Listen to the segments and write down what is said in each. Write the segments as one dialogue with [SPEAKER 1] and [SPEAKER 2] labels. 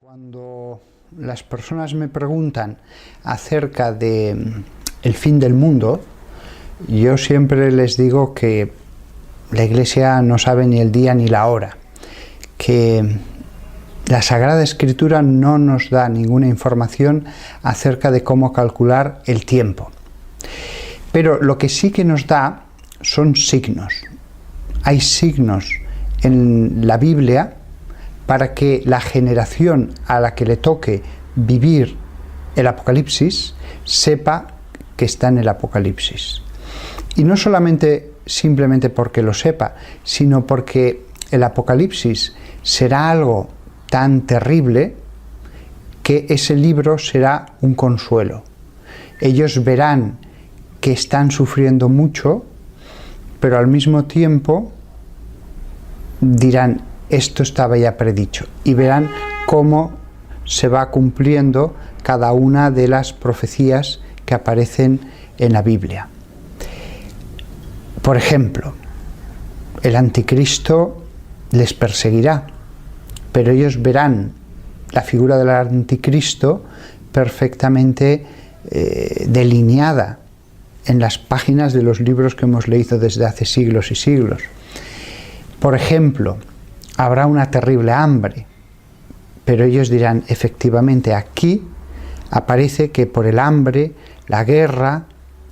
[SPEAKER 1] Cuando las personas me preguntan acerca de el fin del mundo, yo siempre les digo que la Iglesia no sabe ni el día ni la hora, que la Sagrada Escritura no nos da ninguna información acerca de cómo calcular el tiempo. Pero lo que sí que nos da son signos. Hay signos en la Biblia para que la generación a la que le toque vivir el Apocalipsis sepa que está en el Apocalipsis. Y no solamente simplemente porque lo sepa, sino porque el Apocalipsis será algo tan terrible que ese libro será un consuelo. Ellos verán que están sufriendo mucho, pero al mismo tiempo dirán: esto estaba ya predicho, y verán cómo se va cumpliendo cada una de las profecías que aparecen en la Biblia. Por ejemplo, el anticristo les perseguirá, pero ellos verán la figura del anticristo perfectamente delineada en las páginas de los libros que hemos leído desde hace siglos y siglos. Por ejemplo, habrá una terrible hambre, pero ellos dirán: efectivamente, aquí aparece que por el hambre, la guerra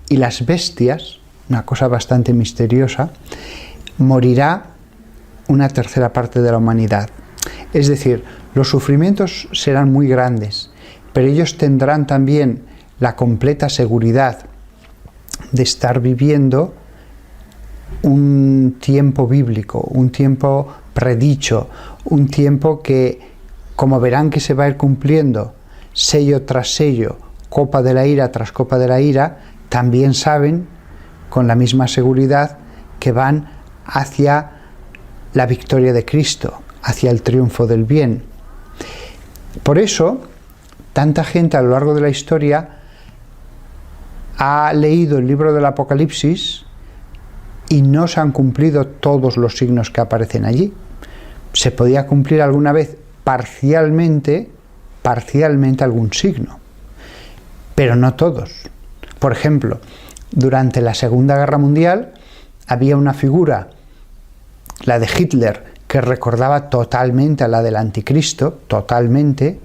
[SPEAKER 1] y las bestias, una cosa bastante misteriosa, morirá una tercera parte de la humanidad. Es decir, los sufrimientos serán muy grandes, pero ellos tendrán también la completa seguridad de estar viviendo un tiempo bíblico, un tiempo predicho, un tiempo que, como verán que se va a ir cumpliendo sello tras sello, copa de la ira tras copa de la ira, también saben con la misma seguridad que van hacia la victoria de Cristo, hacia el triunfo del bien. Por eso, tanta gente a lo largo de la historia ha leído el libro del Apocalipsis y no se han cumplido todos los signos que aparecen allí. Se podía cumplir alguna vez parcialmente algún signo, pero no todos. Por ejemplo, durante la Segunda Guerra Mundial había una figura, la de Hitler, que recordaba totalmente a la del anticristo, totalmente.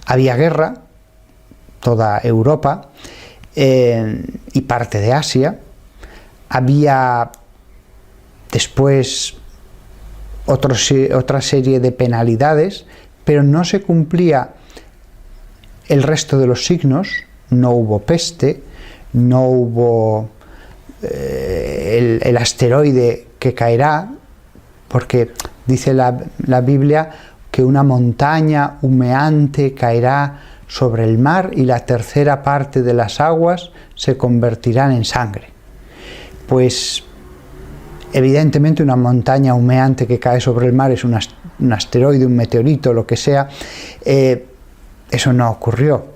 [SPEAKER 1] Había guerra, toda Europa y parte de Asia. Había después otra serie de penalidades, pero no se cumplía el resto de los signos. No hubo peste, no hubo el asteroide que caerá, porque dice la Biblia que una montaña humeante caerá sobre el mar y la tercera parte de las aguas se convertirán en sangre. Pues evidentemente una montaña humeante que cae sobre el mar es un asteroide, un meteorito, lo que sea. Eso no ocurrió.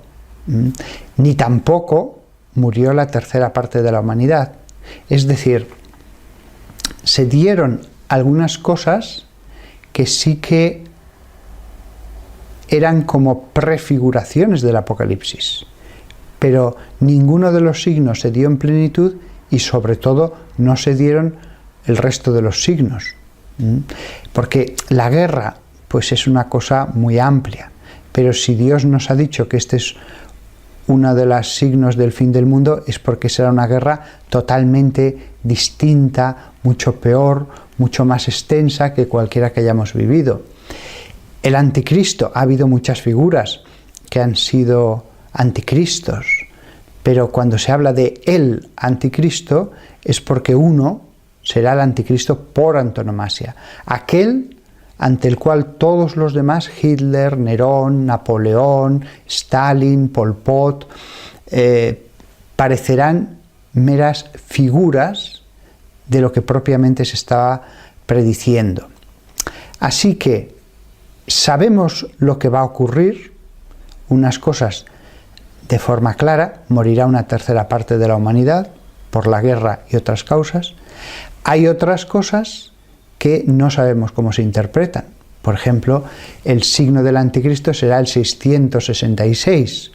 [SPEAKER 1] Ni tampoco murió la tercera parte de la humanidad. Es decir, se dieron algunas cosas que sí que eran como prefiguraciones del Apocalipsis, pero ninguno de los signos se dio en plenitud, y sobre todo no se dieron el resto de los signos, porque la guerra pues es una cosa muy amplia, pero si Dios nos ha dicho que este es uno de los signos del fin del mundo, es porque será una guerra totalmente distinta, mucho peor, mucho más extensa que cualquiera que hayamos vivido. El anticristo, ha habido muchas figuras que han sido anticristos, pero cuando se habla de el anticristo es porque uno será el anticristo por antonomasia, aquel ante el cual todos los demás, Hitler, Nerón, Napoleón, Stalin, Pol Pot, parecerán meras figuras de lo que propiamente se estaba prediciendo. Así que sabemos lo que va a ocurrir, unas cosas de forma clara: morirá una tercera parte de la humanidad por la guerra y otras causas. Hay otras cosas que no sabemos cómo se interpretan. Por ejemplo, el signo del anticristo será el 666,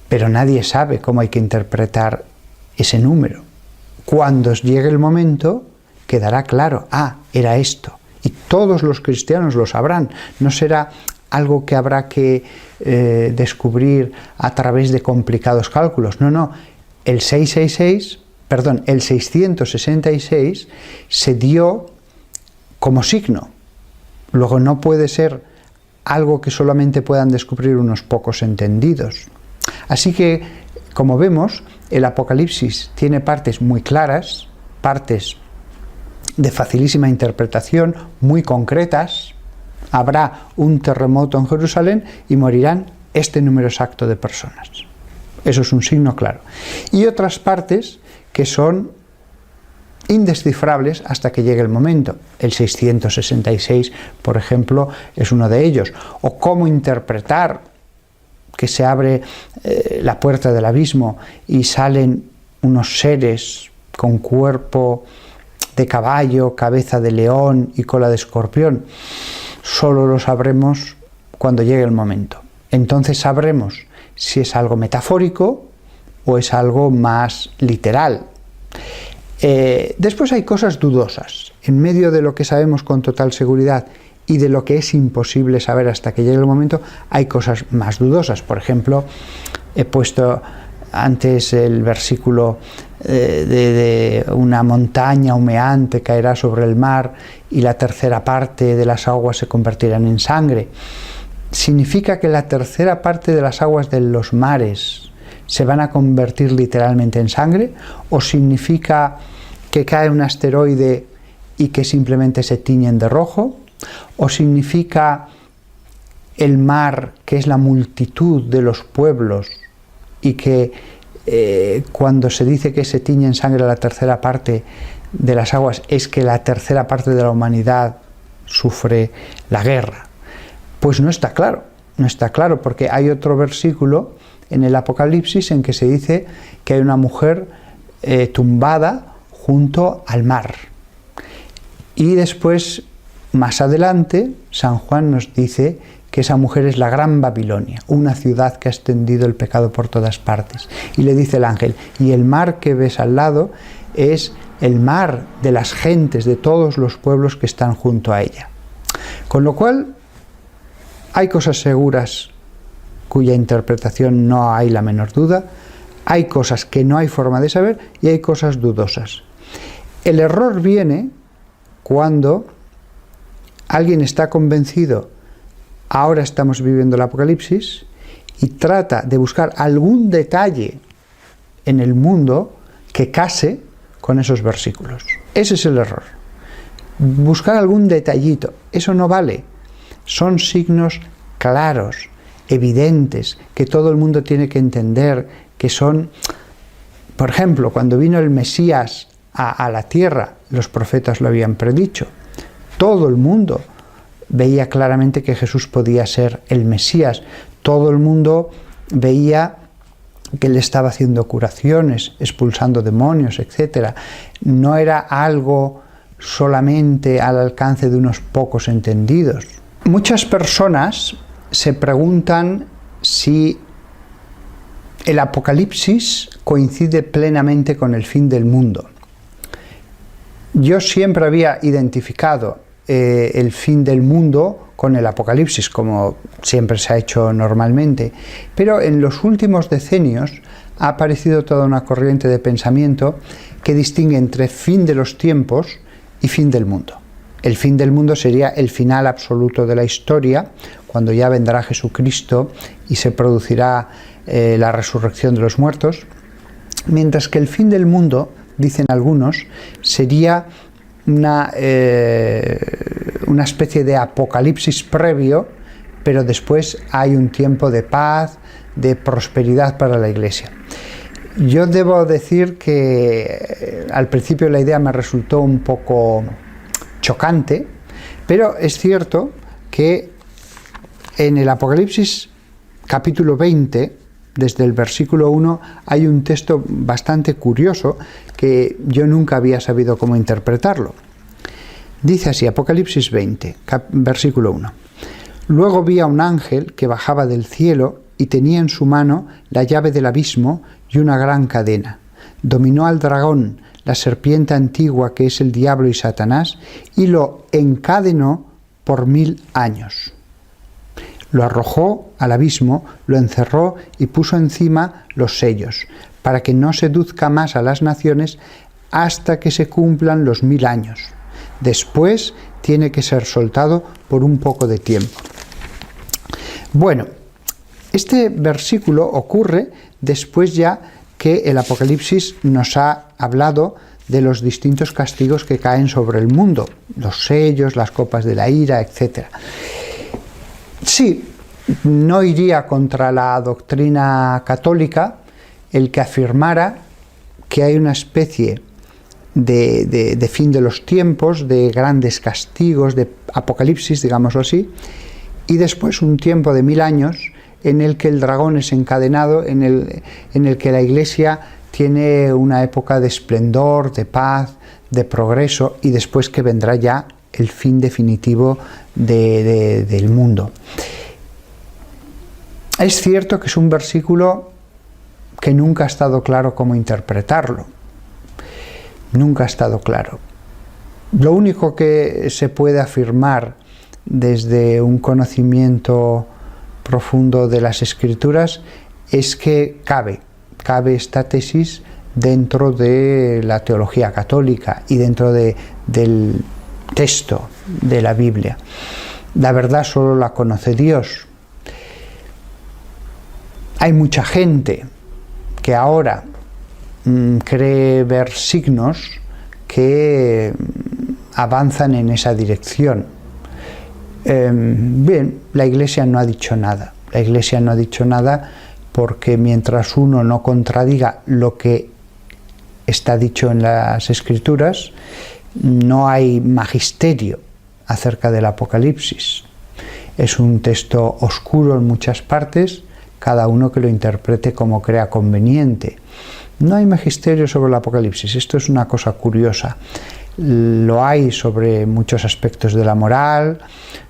[SPEAKER 1] pero nadie sabe cómo hay que interpretar ese número. Cuando llegue el momento, quedará claro, era esto. Y todos los cristianos lo sabrán. No será algo que habrá que descubrir a través de complicados cálculos. No. El 666 se dio como signo. Luego no puede ser algo que solamente puedan descubrir unos pocos entendidos. Así que, como vemos, el Apocalipsis tiene partes muy claras, partes de facilísima interpretación, muy concretas. Habrá un terremoto en Jerusalén y morirán este número exacto de personas. Eso es un signo claro. Y otras partes que son indescifrables hasta que llegue el momento. El 666, por ejemplo, es uno de ellos. O cómo interpretar que se abre la puerta del abismo y salen unos seres con cuerpo de caballo, cabeza de león y cola de escorpión. Solo lo sabremos cuando llegue el momento. Entonces sabremos si es algo metafórico o es algo más literal. Después hay cosas dudosas. En medio de lo que sabemos con total seguridad y de lo que es imposible saber hasta que llegue el momento, hay cosas más dudosas. Por ejemplo, he puesto antes el versículo de una montaña humeante caerá sobre el mar y la tercera parte de las aguas se convertirán en sangre. ¿Significa que la tercera parte de las aguas de los mares se van a convertir literalmente en sangre? ¿O significa que cae un asteroide y que simplemente se tiñen de rojo? ¿O significa el mar, que es la multitud de los pueblos, y que cuando se dice que se tiñe en sangre la tercera parte de las aguas, es que la tercera parte de la humanidad sufre la guerra? Pues no está claro, porque hay otro versículo en el Apocalipsis en que se dice que hay una mujer tumbada junto al mar. Y después, más adelante, San Juan nos dice que esa mujer es la Gran Babilonia, una ciudad que ha extendido el pecado por todas partes. Y le dice el ángel, y el mar que ves al lado es el mar de las gentes, de todos los pueblos que están junto a ella. Con lo cual, hay cosas seguras cuya interpretación no hay la menor duda, hay cosas que no hay forma de saber y hay cosas dudosas. El error viene cuando alguien está convencido, ahora estamos viviendo el Apocalipsis, y trata de buscar algún detalle en el mundo que case con esos versículos. Ese es el error. Buscar algún detallito, eso no vale. Son signos claros, evidentes, que todo el mundo tiene que entender, que son, por ejemplo, cuando vino el Mesías a la tierra, los profetas lo habían predicho. Todo el mundo veía claramente que Jesús podía ser el Mesías. Todo el mundo veía que él estaba haciendo curaciones, expulsando demonios, etc. No era algo solamente al alcance de unos pocos entendidos. Muchas personas se preguntan si el Apocalipsis coincide plenamente con el fin del mundo. Yo siempre había identificado el fin del mundo con el Apocalipsis, como siempre se ha hecho normalmente, pero en los últimos decenios ha aparecido toda una corriente de pensamiento que distingue entre fin de los tiempos y fin del mundo. El fin del mundo sería el final absoluto de la historia, cuando ya vendrá Jesucristo y se producirá la resurrección de los muertos, mientras que el fin del mundo, dicen algunos, sería una especie de apocalipsis previo, pero después hay un tiempo de paz, de prosperidad para la Iglesia. Yo debo decir que al principio la idea me resultó un poco chocante, pero es cierto que en el Apocalipsis capítulo 20, desde el versículo 1, hay un texto bastante curioso que yo nunca había sabido cómo interpretarlo. Dice así, Apocalipsis 20, versículo 1. Luego vi a un ángel que bajaba del cielo y tenía en su mano la llave del abismo y una gran cadena. Dominó al dragón, la serpiente antigua que es el diablo y Satanás, y lo encadenó por 1000 años. Lo arrojó al abismo, lo encerró y puso encima los sellos, para que no seduzca más a las naciones hasta que se cumplan los 1000 años. Después tiene que ser soltado por un poco de tiempo. Bueno, este versículo ocurre después ya que el Apocalipsis nos ha hablado de los distintos castigos que caen sobre el mundo, los sellos, las copas de la ira, etc. Sí, no iría contra la doctrina católica el que afirmara que hay una especie de fin de los tiempos, de grandes castigos, de apocalipsis, digámoslo así, y después un tiempo de 1000 años en el que el dragón es encadenado, en el que la Iglesia tiene una época de esplendor, de paz, de progreso, y después que vendrá ya el fin definitivo del mundo. Es cierto que es un versículo que nunca ha estado claro cómo interpretarlo. Nunca ha estado claro. Lo único que se puede afirmar desde un conocimiento profundo de las Escrituras es que cabe esta tesis dentro de la teología católica y dentro del texto de la Biblia. La verdad solo la conoce Dios. Hay mucha gente que ahora cree ver signos que avanzan en esa dirección. Bien, la Iglesia no ha dicho nada. La Iglesia no ha dicho nada porque mientras uno no contradiga lo que está dicho en las Escrituras, no hay magisterio acerca del Apocalipsis. Es un texto oscuro en muchas partes, cada uno que lo interprete como crea conveniente. No hay magisterio sobre el Apocalipsis. Esto es una cosa curiosa. Lo hay sobre muchos aspectos de la moral,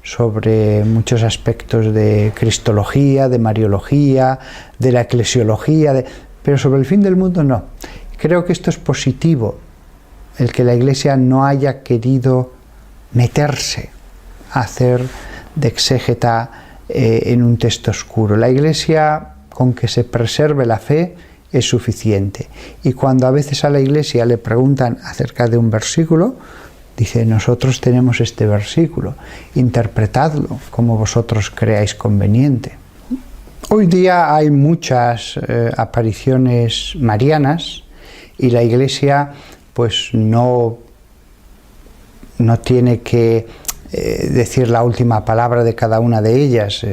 [SPEAKER 1] sobre muchos aspectos de cristología, de mariología, de la eclesiología, pero sobre el fin del mundo no. Creo que esto es positivo, el que la Iglesia no haya querido meterse a hacer de exégeta en un texto oscuro. La Iglesia, con que se preserve la fe, es suficiente. Y cuando a veces a la Iglesia le preguntan acerca de un versículo, dice: nosotros tenemos este versículo, interpretadlo como vosotros creáis conveniente. Hoy día hay muchas apariciones marianas y la Iglesia pues no tiene que decir la última palabra de cada una de ellas.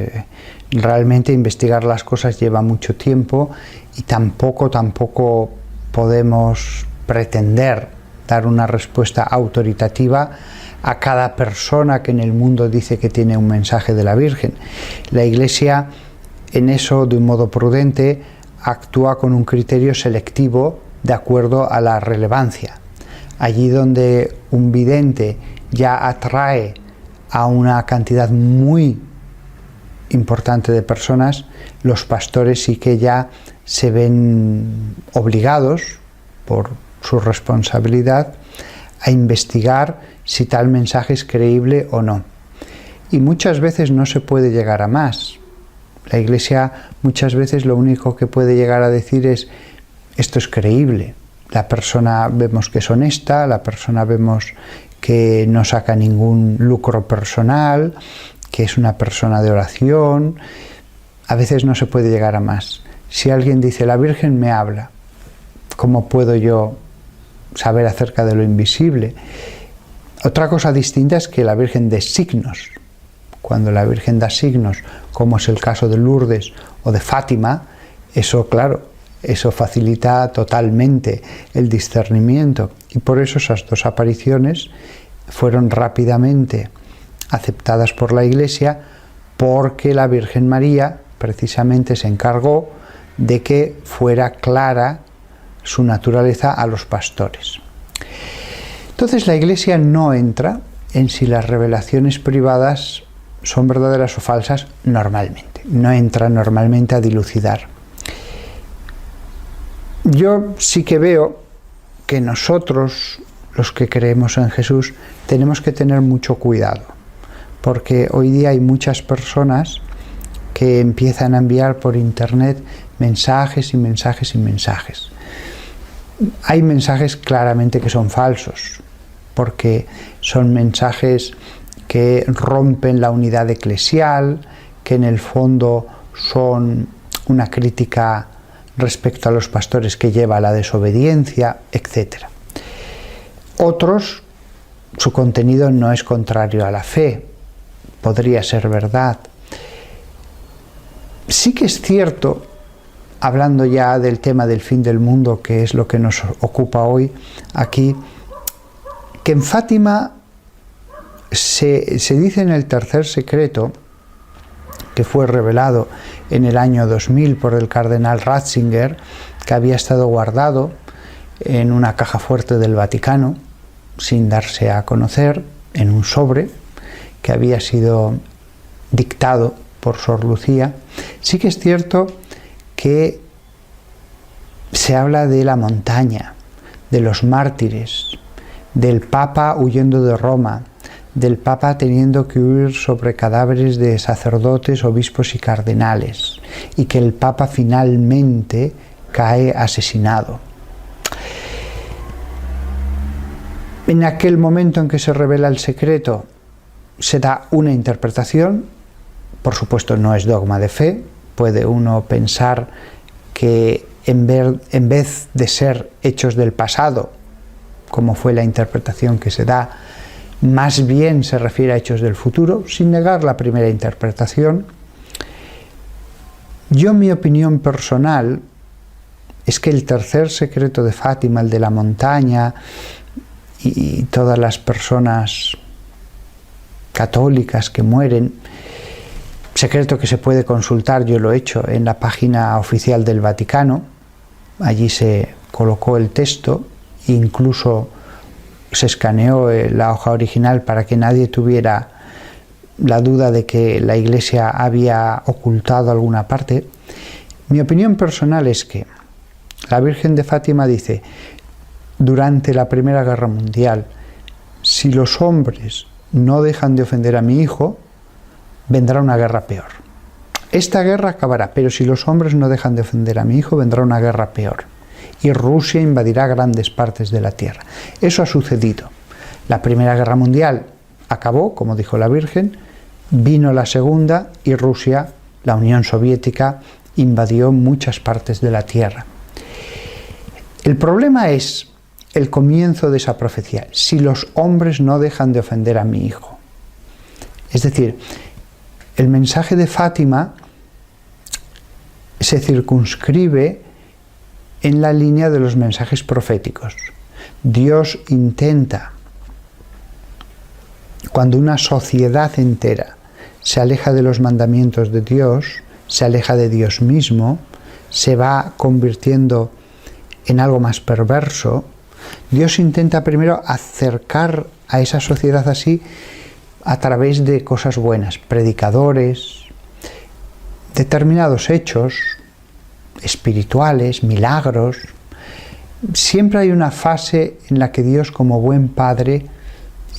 [SPEAKER 1] Realmente investigar las cosas lleva mucho tiempo y tampoco podemos pretender dar una respuesta autoritativa a cada persona que en el mundo dice que tiene un mensaje de la Virgen. La Iglesia en eso, de un modo prudente, actúa con un criterio selectivo de acuerdo a la relevancia. Allí donde un vidente ya atrae a una cantidad muy importante de personas, los pastores sí que ya se ven obligados por su responsabilidad a investigar si tal mensaje es creíble o no. Y muchas veces no se puede llegar a más. La Iglesia muchas veces lo único que puede llegar a decir es: esto es creíble, la persona vemos que es honesta, la persona vemos que no saca ningún lucro personal, que es una persona de oración. A veces no se puede llegar a más. Si alguien dice: la Virgen me habla, ¿cómo puedo yo saber acerca de lo invisible? Otra cosa distinta es que la Virgen dé signos. Cuando la Virgen da signos, como es el caso de Lourdes o de Fátima, eso, claro, eso facilita totalmente el discernimiento. Y por eso esas dos apariciones fueron rápidamente aceptadas por la Iglesia, porque la Virgen María precisamente se encargó de que fuera clara su naturaleza a los pastores. Entonces la Iglesia no entra en si las revelaciones privadas son verdaderas o falsas normalmente. No entra normalmente a dilucidar. Yo sí que veo que nosotros, los que creemos en Jesús, tenemos que tener mucho cuidado, porque hoy día hay muchas personas que empiezan a enviar por internet mensajes y mensajes y mensajes. Hay mensajes claramente que son falsos, porque son mensajes que rompen la unidad eclesial, que en el fondo son una crítica respecto a los pastores que lleva a la desobediencia, etc. Otros, su contenido no es contrario a la fe, podría ser verdad. Sí que es cierto, hablando ya del tema del fin del mundo, que es lo que nos ocupa hoy aquí, que en Fátima se dice en el tercer secreto, que fue revelado en el año 2000 por el cardenal Ratzinger, que había estado guardado en una caja fuerte del Vaticano, sin darse a conocer, en un sobre que había sido dictado por Sor Lucía. Sí que es cierto que se habla de la montaña, de los mártires, del Papa huyendo de Roma, del Papa teniendo que huir sobre cadáveres de sacerdotes, obispos y cardenales, y que el Papa finalmente cae asesinado. En aquel momento en que se revela el secreto, se da una interpretación, por supuesto no es dogma de fe, puede uno pensar que en vez de ser hechos del pasado, como fue la interpretación que se da, más bien se refiere a hechos del futuro, sin negar la primera interpretación. Mi opinión personal es que el tercer secreto de Fátima, el de la montaña, y todas las personas católicas que mueren, secreto que se puede consultar, yo lo he hecho, en la página oficial del Vaticano, allí se colocó el texto, incluso se escaneó la hoja original para que nadie tuviera la duda de que la Iglesia había ocultado alguna parte. Mi opinión personal es que la Virgen de Fátima dice, durante la Primera Guerra Mundial, si los hombres no dejan de ofender a mi hijo, vendrá una guerra peor. Esta guerra acabará, pero si los hombres no dejan de ofender a mi hijo, vendrá una guerra peor. Y Rusia invadirá grandes partes de la tierra. Eso ha sucedido. La Primera Guerra Mundial acabó, como dijo la Virgen, vino la Segunda y Rusia, la Unión Soviética, invadió muchas partes de la tierra. El problema es el comienzo de esa profecía. Si los hombres no dejan de ofender a mi hijo. Es decir, el mensaje de Fátima se circunscribe en la línea de los mensajes proféticos. Dios intenta, cuando una sociedad entera se aleja de los mandamientos de Dios, se aleja de Dios mismo, se va convirtiendo en algo más perverso, Dios intenta primero acercar a esa sociedad así a través de cosas buenas, predicadores, determinados hechos espirituales, milagros. Siempre hay una fase en la que Dios, como buen padre,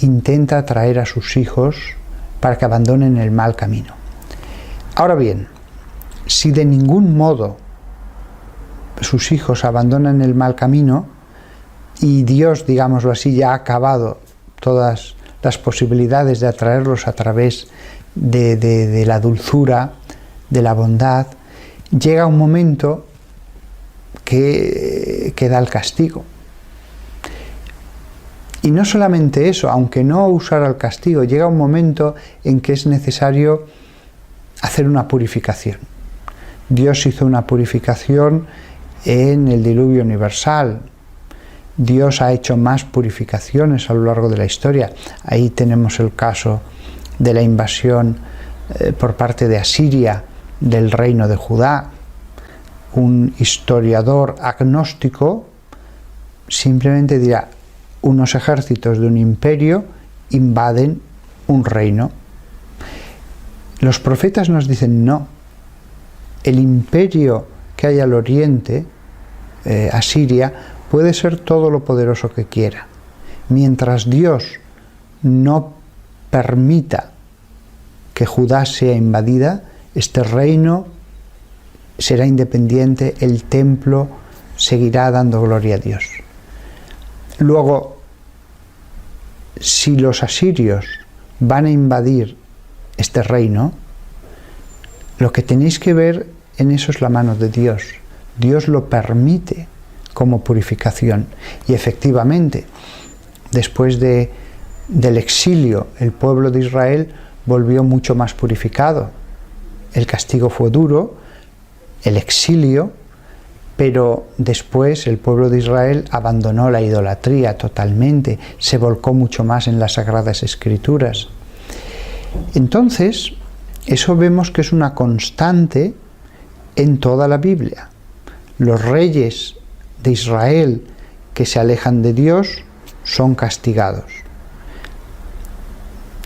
[SPEAKER 1] intenta atraer a sus hijos para que abandonen el mal camino. Ahora bien, si de ningún modo sus hijos abandonan el mal camino y Dios, digámoslo así, ya ha acabado todas las posibilidades de atraerlos a través de la dulzura, de la bondad, llega un momento que da el castigo. Y no solamente eso, aunque no usara el castigo, llega un momento en que es necesario hacer una purificación. Dios hizo una purificación en el diluvio universal. Dios ha hecho más purificaciones a lo largo de la historia. Ahí tenemos el caso de la invasión por parte de Asiria del reino de Judá. Un historiador agnóstico simplemente dirá unos ejércitos de un imperio invaden un reino. Los profetas nos dicen no. El imperio que hay al oriente, Asiria, puede ser todo lo poderoso que quiera. Mientras Dios no permita que Judá sea invadida, este reino será independiente, el templo seguirá dando gloria a Dios. Luego, si los asirios van a invadir este reino, lo que tenéis que ver en eso es la mano de Dios. Dios lo permite como purificación. Y efectivamente, después del exilio, el pueblo de Israel volvió mucho más purificado. El castigo fue duro, el exilio, pero después el pueblo de Israel abandonó la idolatría totalmente, se volcó mucho más en las Sagradas Escrituras. Entonces, eso vemos que es una constante en toda la Biblia. Los reyes de Israel que se alejan de Dios son castigados.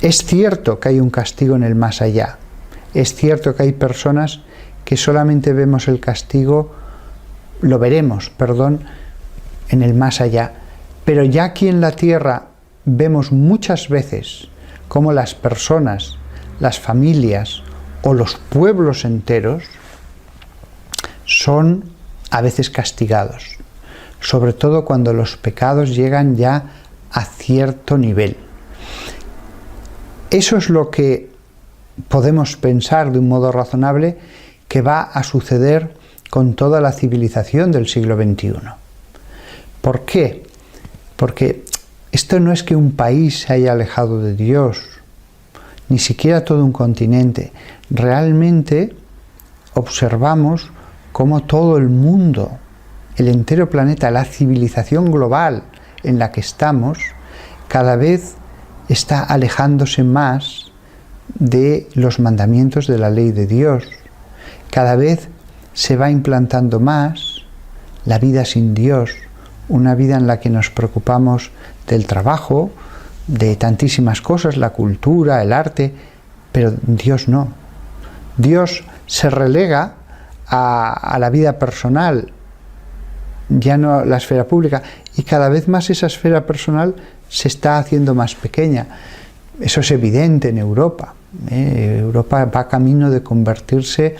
[SPEAKER 1] Es cierto que hay un castigo en el más allá. Es cierto que hay personas que solamente vemos el castigo, en el más allá. Pero ya aquí en la tierra vemos muchas veces cómo las personas, las familias o los pueblos enteros son a veces castigados, sobre todo cuando los pecados llegan ya a cierto nivel. Eso es lo que podemos pensar de un modo razonable que va a suceder con toda la civilización del siglo XXI. ¿Por qué? Porque esto no es que un país se haya alejado de Dios, ni siquiera todo un continente. Realmente observamos cómo todo el mundo, el entero planeta, la civilización global en la que estamos, cada vez está alejándose más de los mandamientos de la ley de Dios. Cada vez se va implantando más la vida sin Dios, una vida en la que nos preocupamos del trabajo, de tantísimas cosas, la cultura, el arte, pero Dios no. Dios se relega a la vida personal, ya no la esfera pública, y cada vez más esa esfera personal se está haciendo más pequeña. Eso es evidente en Europa. Europa va camino de convertirse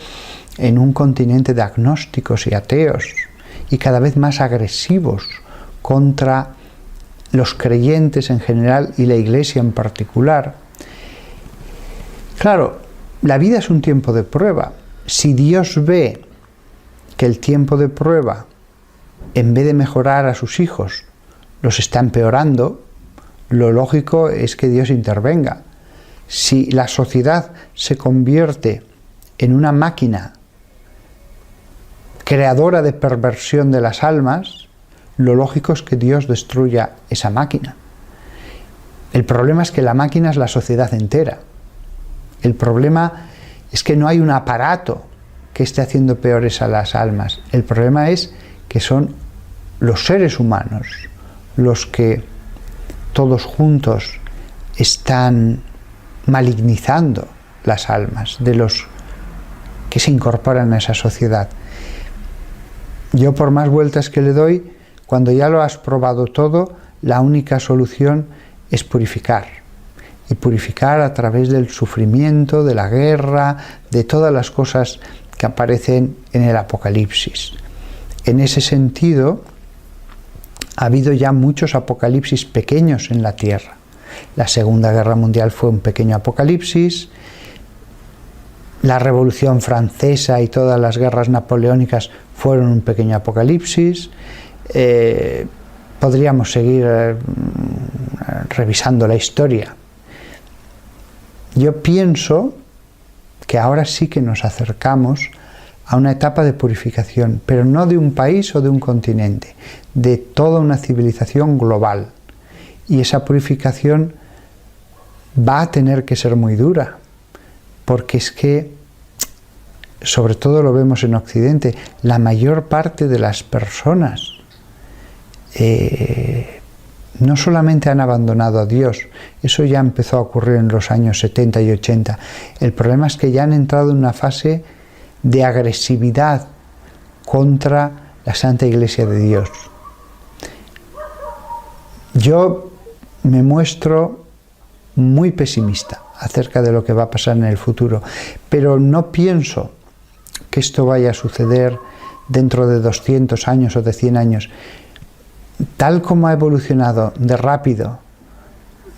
[SPEAKER 1] en un continente de agnósticos y ateos, y cada vez más agresivos contra los creyentes en general y la Iglesia en particular. Claro, la vida es un tiempo de prueba. Si Dios ve que el tiempo de prueba, en vez de mejorar a sus hijos, los está empeorando, lo lógico es que Dios intervenga. Si la sociedad se convierte en una máquina creadora de perversión de las almas, lo lógico es que Dios destruya esa máquina. El problema es que la máquina es la sociedad entera. El problema es que no hay un aparato que esté haciendo peores a las almas. El problema es que son los seres humanos los que todos juntos están malignizando las almas de los que se incorporan a esa sociedad. Yo, por más vueltas que le doy, cuando ya lo has probado todo, la única solución es purificar. Y purificar a través del sufrimiento, de la guerra, de todas las cosas que aparecen en el Apocalipsis. En ese sentido, ha habido ya muchos apocalipsis pequeños en la tierra. La Segunda Guerra Mundial fue un pequeño apocalipsis. La Revolución Francesa y todas las guerras napoleónicas fueron un pequeño apocalipsis. Podríamos seguir revisando la historia. Yo pienso que ahora sí que nos acercamos a una etapa de purificación, pero no de un país o de un continente, de toda una civilización global. Y esa purificación va a tener que ser muy dura, porque es que, sobre todo lo vemos en Occidente, la mayor parte de las personas no solamente han abandonado a Dios, eso ya empezó a ocurrir en los años 70 y 80. El problema es que ya han entrado en una fase de agresividad contra la Santa Iglesia de Dios. Yo me muestro muy pesimista acerca de lo que va a pasar en el futuro, pero no pienso que esto vaya a suceder dentro de 200 años o de 100 años. Tal como ha evolucionado de rápido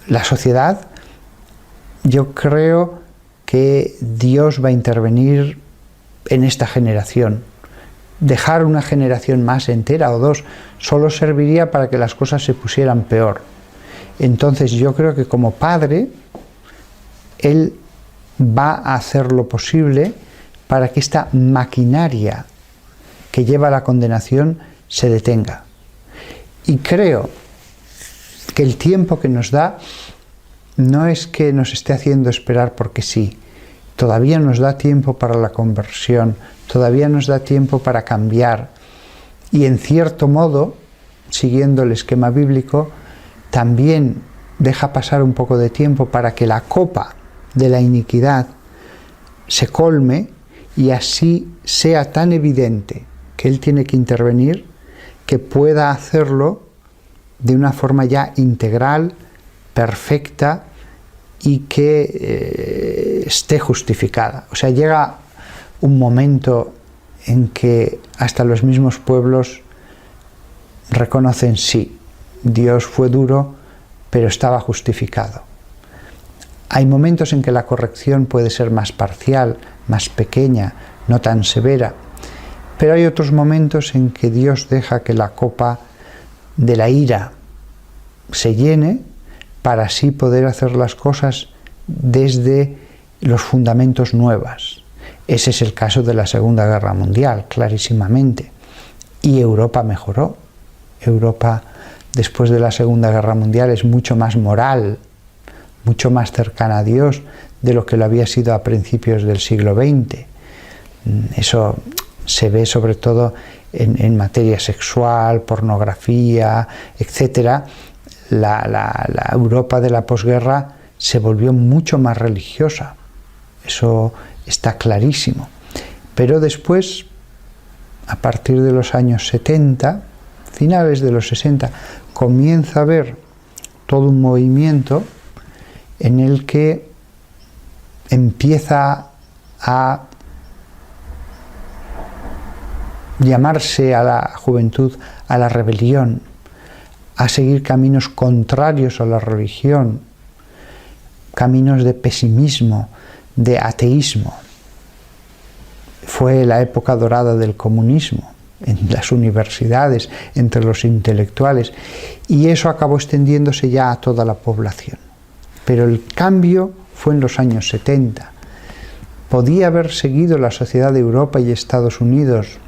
[SPEAKER 1] la sociedad, yo creo que Dios va a intervenir en esta generación. Dejar una generación más entera o dos solo serviría para que las cosas se pusieran peor. Entonces yo creo que como padre, Él va a hacer lo posible para que esta maquinaria que lleva a la condenación se detenga. Y creo que el tiempo que nos da no es que nos esté haciendo esperar porque sí. Todavía nos da tiempo para la conversión, todavía nos da tiempo para cambiar. Y en cierto modo, siguiendo el esquema bíblico, también deja pasar un poco de tiempo para que la copa de la iniquidad se colme y así sea tan evidente que Él tiene que intervenir, que pueda hacerlo de una forma ya integral, perfecta y que esté justificada. O sea, llega un momento en que hasta los mismos pueblos reconocen, sí, Dios fue duro, pero estaba justificado. Hay momentos en que la corrección puede ser más parcial, más pequeña, no tan severa, pero hay otros momentos en que Dios deja que la copa de la ira se llene para así poder hacer las cosas desde los fundamentos nuevos. Ese es el caso de la Segunda Guerra Mundial, clarísimamente. Y Europa mejoró. Europa, después de la Segunda Guerra Mundial, es mucho más moral, mucho más cercana a Dios de lo que lo había sido a principios del siglo XX. Eso se ve sobre todo en materia sexual, pornografía, etc. La Europa de la posguerra se volvió mucho más religiosa. Eso está clarísimo. Pero después, a partir de los años 70, finales de los 60, comienza a haber todo un movimiento en el que empieza a llamarse a la juventud a la rebelión, a seguir caminos contrarios a la religión, caminos de pesimismo, de ateísmo. Fue la época dorada del comunismo en las universidades, entre los intelectuales, y eso acabó extendiéndose ya a toda la población. Pero el cambio fue en los años 70. Podía haber seguido la sociedad de Europa y Estados Unidos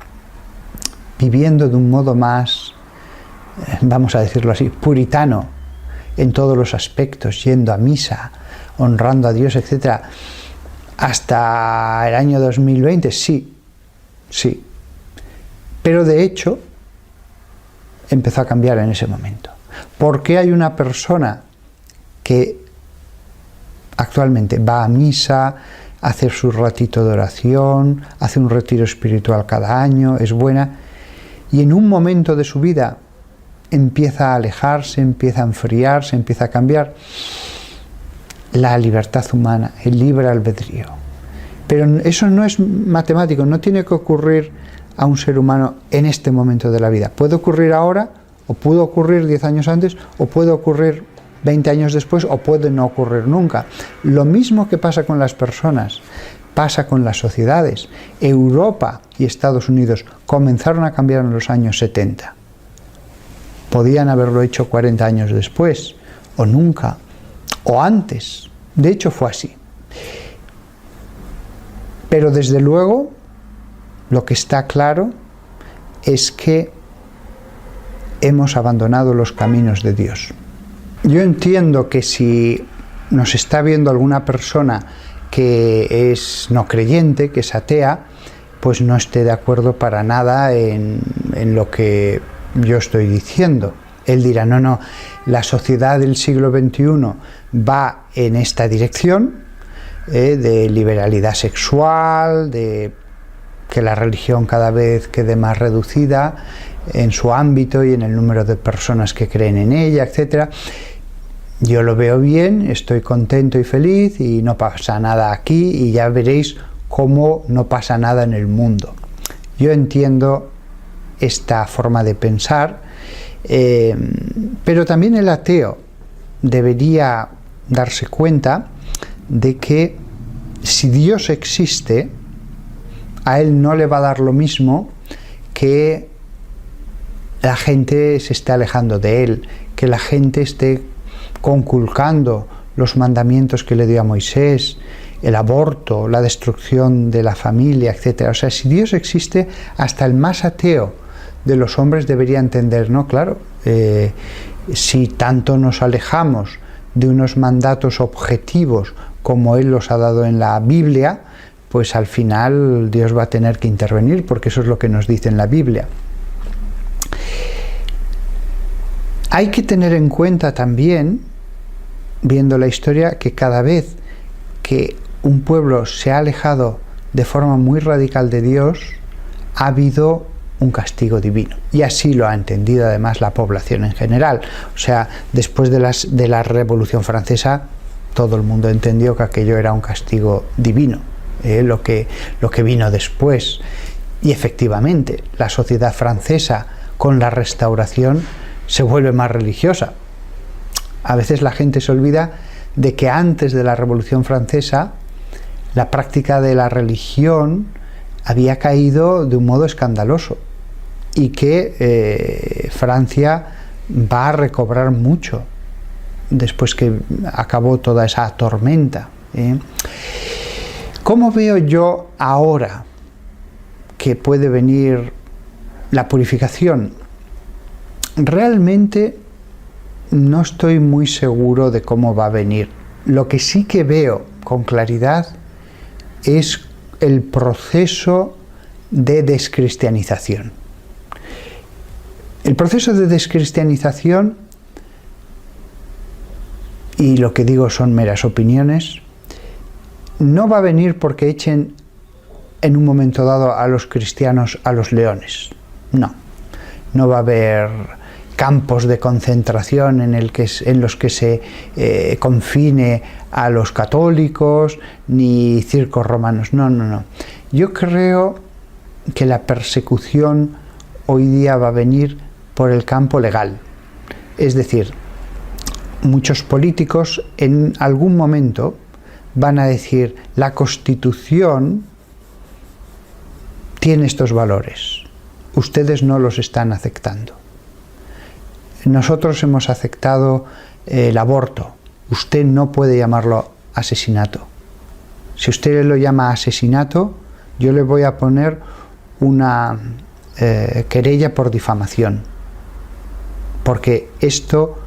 [SPEAKER 1] viviendo de un modo más, vamos a decirlo así, puritano en todos los aspectos, yendo a misa, honrando a Dios, etc. Hasta el año 2020, sí. Pero de hecho, empezó a cambiar en ese momento. ¿Por qué hay una persona que actualmente va a misa, hace su ratito de oración, hace un retiro espiritual cada año, es buena, y en un momento de su vida empieza a alejarse, empieza a enfriarse, empieza a cambiar? La libertad humana, el libre albedrío. Pero eso no es matemático, no tiene que ocurrir a un ser humano en este momento de la vida. Puede ocurrir ahora, o pudo ocurrir 10 años antes, o puede ocurrir 20 años después, o puede no ocurrir nunca. Lo mismo que pasa con las personas, pasa con las sociedades. Europa y Estados Unidos comenzaron a cambiar en los años 70. Podían haberlo hecho 40 años después, o nunca, o antes. De hecho fue así. Pero desde luego, lo que está claro es que hemos abandonado los caminos de Dios. Yo entiendo que si nos está viendo alguna persona que es no creyente, que es atea, pues no esté de acuerdo para nada en lo que yo estoy diciendo. Él dirá, no, no, la sociedad del siglo XXI va en esta dirección, de liberalidad sexual, de que la religión cada vez quede más reducida en su ámbito y en el número de personas que creen en ella, etc. Yo lo veo bien, estoy contento y feliz y no pasa nada aquí, y ya veréis cómo no pasa nada en el mundo. Yo entiendo esta forma de pensar, pero también el ateo debería darse cuenta de que si Dios existe, a él no le va a dar lo mismo que la gente se esté alejando de él, que la gente esté conculcando los mandamientos que le dio a Moisés, el aborto, la destrucción de la familia, etc. O sea, si Dios existe, hasta el más ateo de los hombres debería entender, ¿no? Claro, si tanto nos alejamos de unos mandatos objetivos como Él los ha dado en la Biblia, pues al final Dios va a tener que intervenir, porque eso es lo que nos dice en la Biblia. Hay que tener en cuenta también, viendo la historia, que cada vez que un pueblo se ha alejado de forma muy radical de Dios, ha habido un castigo divino. Y así lo ha entendido además la población en general. O sea, después de la Revolución Francesa, todo el mundo entendió que aquello era un castigo divino, lo que vino después. Y efectivamente, la sociedad francesa, con la Restauración, se vuelve más religiosa. A veces la gente se olvida de que antes de la Revolución Francesa, la práctica de la religión había caído de un modo escandaloso, y que Francia va a recobrar mucho después que acabó toda esa tormenta. ¿Cómo veo yo ahora que puede venir la purificación? Realmente no estoy muy seguro de cómo va a venir. Lo que sí que veo con claridad es el proceso de descristianización. El proceso de descristianización, y lo que digo son meras opiniones, no va a venir porque echen en un momento dado a los cristianos a los leones. No va a haber campos de concentración en los que se confine a los católicos, ni circos romanos. No. Yo creo que la persecución hoy día va a venir por el campo legal. Es decir, muchos políticos en algún momento van a decir: la Constitución tiene estos valores, ustedes no los están aceptando. Nosotros hemos aceptado el aborto, usted no puede llamarlo asesinato. Si usted lo llama asesinato, yo le voy a poner una querella por difamación, porque esto,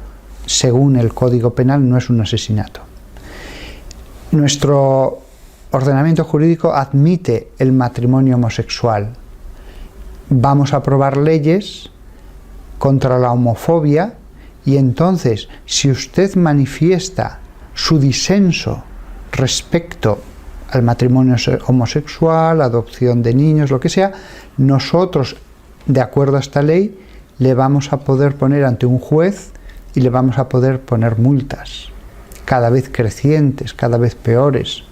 [SPEAKER 1] según el Código Penal, no es un asesinato. Nuestro ordenamiento jurídico admite el matrimonio homosexual. Vamos a aprobar leyes contra la homofobia, y entonces, si usted manifiesta su disenso respecto al matrimonio homosexual, adopción de niños, lo que sea, nosotros, de acuerdo a esta ley, le vamos a poder poner ante un juez y le vamos a poder poner multas, cada vez crecientes, cada vez peores.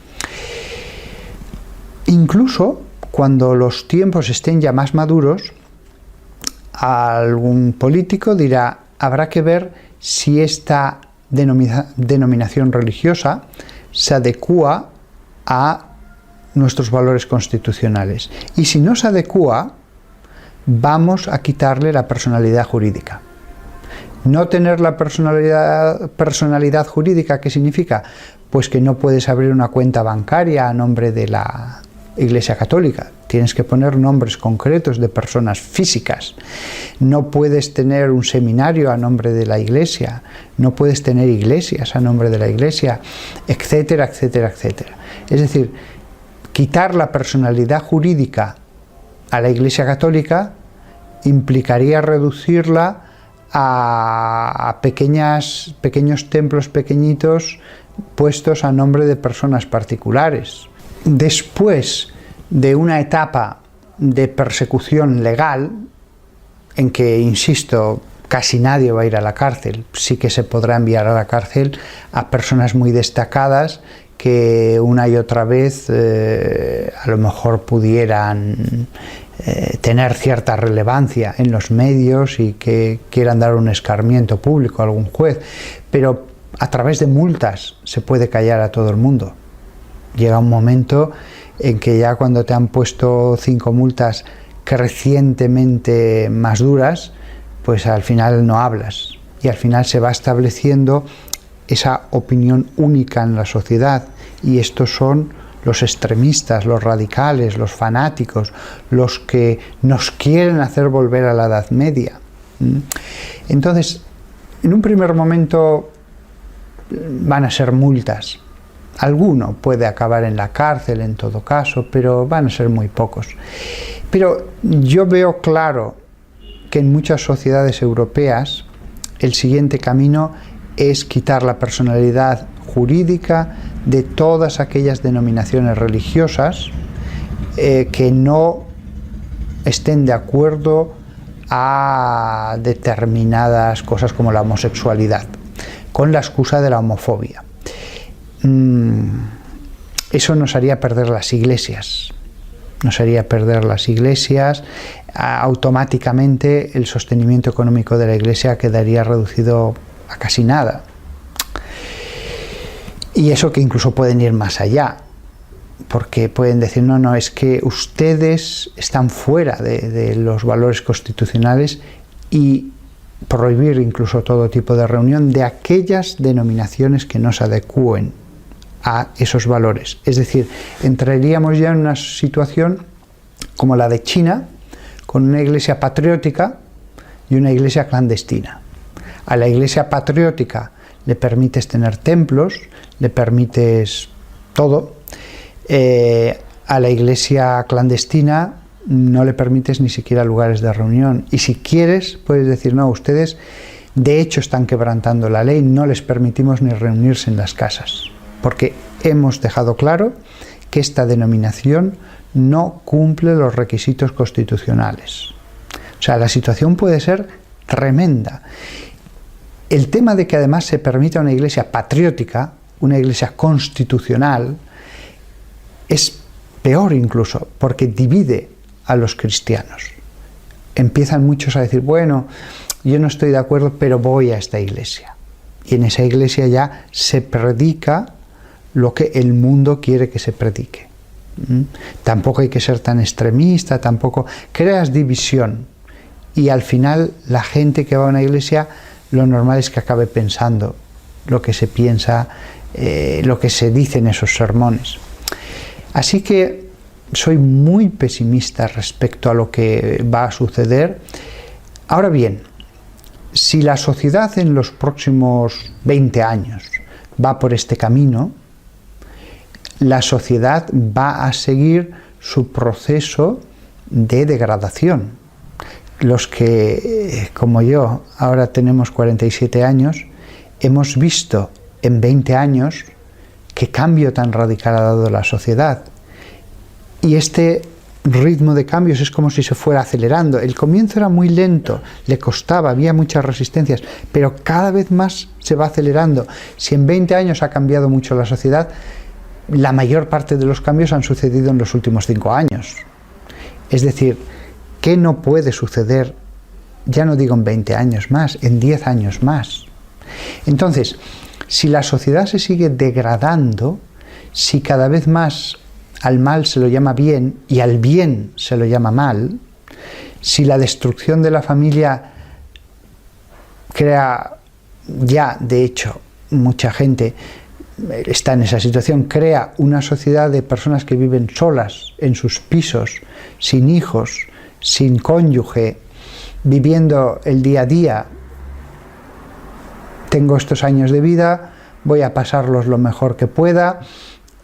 [SPEAKER 1] Incluso cuando los tiempos estén ya más maduros, algún político dirá: habrá que ver si esta denominación religiosa se adecúa a nuestros valores constitucionales. Y si no se adecúa, vamos a quitarle la personalidad jurídica. No tener la personalidad jurídica, ¿qué significa? Pues que no puedes abrir una cuenta bancaria a nombre de la Iglesia Católica. Tienes que poner nombres concretos de personas físicas. No puedes tener un seminario a nombre de la Iglesia. No puedes tener iglesias a nombre de la Iglesia, etcétera, etcétera, etcétera. Es decir, quitar la personalidad jurídica a la Iglesia Católica implicaría reducirla a pequeños templos pequeñitos puestos a nombre de personas particulares. Después de una etapa de persecución legal, en que, insisto, casi nadie va a ir a la cárcel, sí que se podrá enviar a la cárcel a personas muy destacadas que una y otra vez a lo mejor pudieran tener cierta relevancia en los medios y que quieran dar un escarmiento público a algún juez, pero a través de multas se puede callar a todo el mundo. Llega un momento en que ya cuando te han puesto 5 multas crecientemente más duras, pues al final no hablas y al final se va estableciendo esa opinión única en la sociedad, y estos son los extremistas, los radicales, los fanáticos, los que nos quieren hacer volver a la Edad Media. Entonces, en un primer momento van a ser multas. Alguno puede acabar en la cárcel en todo caso, pero van a ser muy pocos. Pero yo veo claro que en muchas sociedades europeas el siguiente camino es quitar la personalidad jurídica de todas aquellas denominaciones religiosas que no estén de acuerdo a determinadas cosas como la homosexualidad, con la excusa de la homofobia. Eso nos haría perder las iglesias. Nos haría perder las iglesias. Automáticamente el sostenimiento económico de la iglesia quedaría reducido a casi nada. Y eso que incluso pueden ir más allá, porque pueden decir, no, es que ustedes están fuera de los valores constitucionales, y prohibir incluso todo tipo de reunión de aquellas denominaciones que no se adecúen a esos valores. Es decir, entraríamos ya en una situación como la de China, con una iglesia patriótica y una iglesia clandestina. A la iglesia patriótica le permites tener templos, le permites todo. A la iglesia clandestina no le permites ni siquiera lugares de reunión. Y si quieres, puedes decir, no, ustedes de hecho están quebrantando la ley, no les permitimos ni reunirse en las casas, porque hemos dejado claro que esta denominación no cumple los requisitos constitucionales. O sea, la situación puede ser tremenda. El tema de que además se permita una iglesia patriótica, una iglesia constitucional, es peor incluso, porque divide a los cristianos. Empiezan muchos a decir, bueno, yo no estoy de acuerdo, pero voy a esta iglesia. Y en esa iglesia ya se predica lo que el mundo quiere que se predique. Tampoco hay que ser tan extremista, tampoco creas división. Y al final la gente que va a una iglesia, lo normal es que acabe pensando lo que se piensa, lo que se dice en esos sermones. Así que soy muy pesimista respecto a lo que va a suceder. Ahora bien, si la sociedad en los próximos 20 años va por este camino, la sociedad va a seguir su proceso de degradación. Los que, como yo, ahora tenemos 47 años, hemos visto en 20 años qué cambio tan radical ha dado la sociedad. Y este ritmo de cambios es como si se fuera acelerando. El comienzo era muy lento, le costaba, había muchas resistencias, pero cada vez más se va acelerando. Si en 20 años ha cambiado mucho la sociedad, la mayor parte de los cambios han sucedido en los últimos 5 años. Es decir, ¿qué no puede suceder? Ya no digo en 20 años más, en 10 años más. Entonces, si la sociedad se sigue degradando, si cada vez más al mal se lo llama bien y al bien se lo llama mal, si la destrucción de la familia crea, ya de hecho mucha gente está en esa situación, crea una sociedad de personas que viven solas en sus pisos, sin hijos, sin cónyuge, viviendo el día a día. Tengo estos años de vida, voy a pasarlos lo mejor que pueda,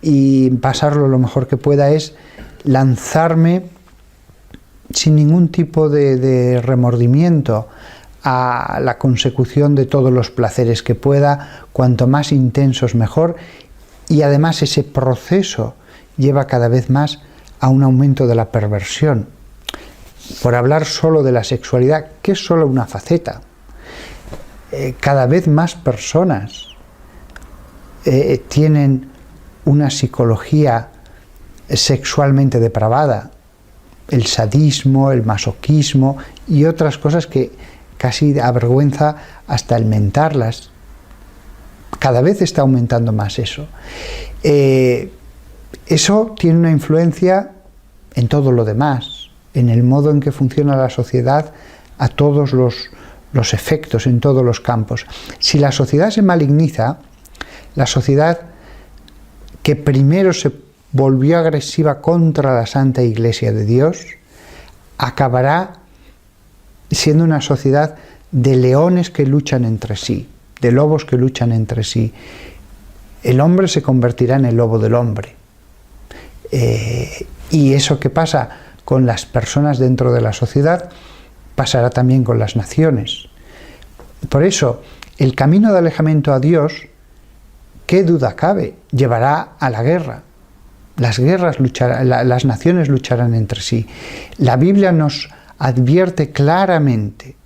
[SPEAKER 1] y pasarlo lo mejor que pueda es lanzarme sin ningún tipo de remordimiento a la consecución de todos los placeres que pueda, cuanto más intensos mejor, y además ese proceso lleva cada vez más a un aumento de la perversión. Por hablar solo de la sexualidad, que es solo una faceta, cada vez más personas tienen una psicología sexualmente depravada, el sadismo, el masoquismo y otras cosas que casi avergüenza hasta el mentarlas. Cada vez está aumentando más eso. Eso tiene una influencia en todo lo demás, en el modo en que funciona la sociedad a todos los efectos, en todos los campos. Si la sociedad se maligniza, la sociedad que primero se volvió agresiva contra la Santa Iglesia de Dios, acabará siendo una sociedad de leones que luchan entre sí, de lobos que luchan entre sí. El hombre se convertirá en el lobo del hombre. Y eso que pasa con las personas dentro de la sociedad, pasará también con las naciones. Por eso, el camino de alejamiento a Dios, qué duda cabe, llevará a la guerra. Las naciones lucharán entre sí. La Biblia nos advierte claramente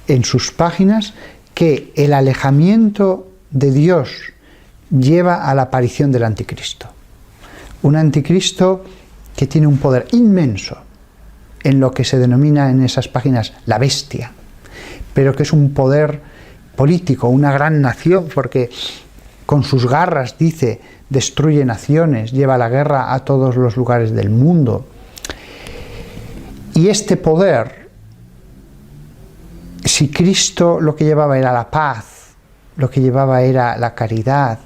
[SPEAKER 1] en sus páginas que el alejamiento de Dios lleva a la aparición del anticristo. Un anticristo que tiene un poder inmenso en lo que se denomina en esas páginas la bestia, pero que es un poder político, una gran nación, porque con sus garras, dice, destruye naciones, lleva la guerra a todos los lugares del mundo. Y este poder, si Cristo lo que llevaba era la paz, lo que llevaba era la caridad,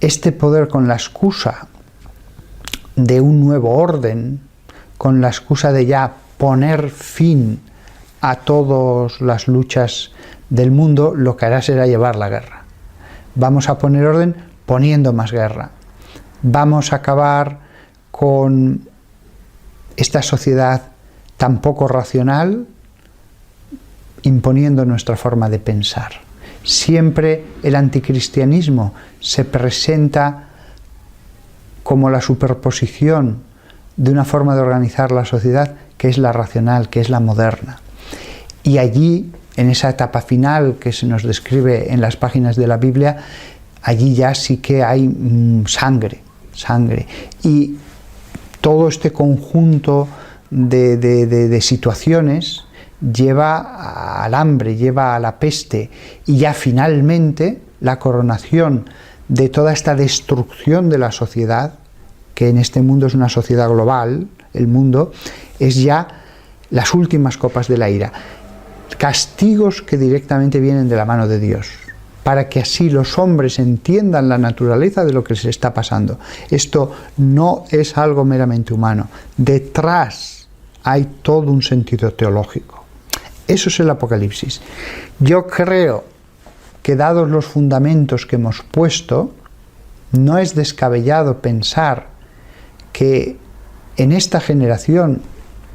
[SPEAKER 1] este poder con la excusa de un nuevo orden, con la excusa de ya poner fin a todas las luchas del mundo, lo que hará será llevar la guerra. Vamos a poner orden poniendo más guerra. Vamos a acabar con esta sociedad tan poco racional, imponiendo nuestra forma de pensar. Siempre el anticristianismo se presenta como la superposición de una forma de organizar la sociedad que es la racional, que es la moderna. Y allí, en esa etapa final que se nos describe en las páginas de la Biblia, allí ya sí que hay sangre. Y todo este conjunto de situaciones lleva al hambre, lleva a la peste, y ya finalmente la coronación de toda esta destrucción de la sociedad, que en este mundo es una sociedad global, el mundo, es ya las últimas copas de la ira. Castigos que directamente vienen de la mano de Dios, para que así los hombres entiendan la naturaleza de lo que les está pasando. Esto no es algo meramente humano. Detrás hay todo un sentido teológico. Eso es el Apocalipsis. Yo creo que, dados los fundamentos que hemos puesto, no es descabellado pensar que en esta generación,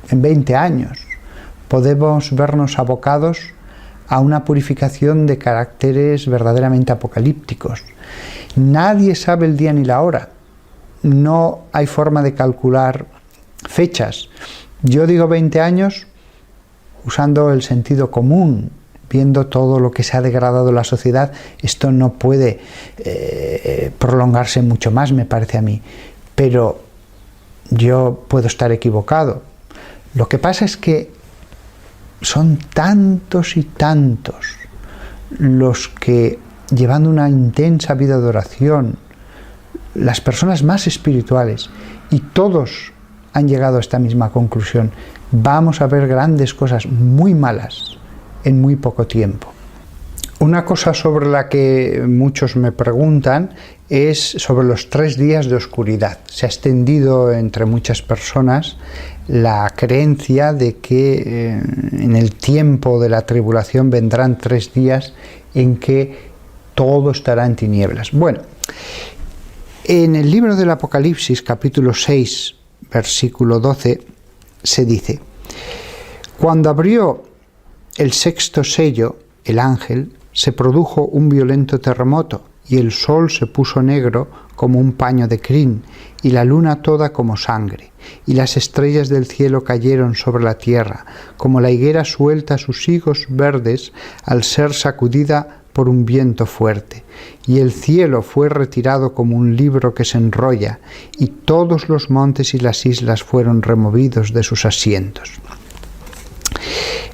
[SPEAKER 1] en 20 años, podemos vernos abocados a una purificación de caracteres verdaderamente apocalípticos. Nadie sabe el día ni la hora. No hay forma de calcular fechas. Yo digo 20 años usando el sentido común, viendo todo lo que se ha degradado en la sociedad. Esto no puede prolongarse mucho más, me parece a mí. Pero yo puedo estar equivocado. Lo que pasa es que son tantos y tantos los que, llevando una intensa vida de oración, las personas más espirituales, y todos han llegado a esta misma conclusión: vamos a ver grandes cosas muy malas en muy poco tiempo. Una cosa sobre la que muchos me preguntan es sobre los 3 días de oscuridad. Se ha extendido entre muchas personas la creencia de que en el tiempo de la tribulación vendrán 3 días en que todo estará en tinieblas. Bueno, en el libro del Apocalipsis, capítulo 6, versículo 12, se dice: cuando abrió el sexto sello, el ángel, se produjo un violento terremoto, y el sol se puso negro como un paño de crin, y la luna toda como sangre, y las estrellas del cielo cayeron sobre la tierra, como la higuera suelta sus higos verdes al ser sacudida por un viento fuerte, y el cielo fue retirado como un libro que se enrolla, y todos los montes y las islas fueron removidos de sus asientos.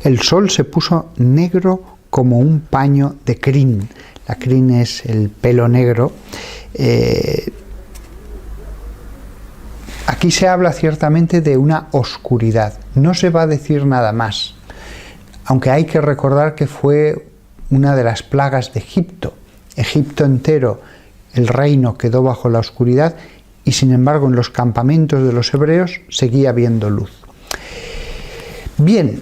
[SPEAKER 1] El sol se puso negro como un paño de crin. La crin es el pelo negro. Aquí se habla ciertamente de una oscuridad. No se va a decir nada más, aunque hay que recordar que fue una de las plagas de Egipto. Egipto entero, el reino quedó bajo la oscuridad, y sin embargo en los campamentos de los hebreos seguía habiendo luz. Bien,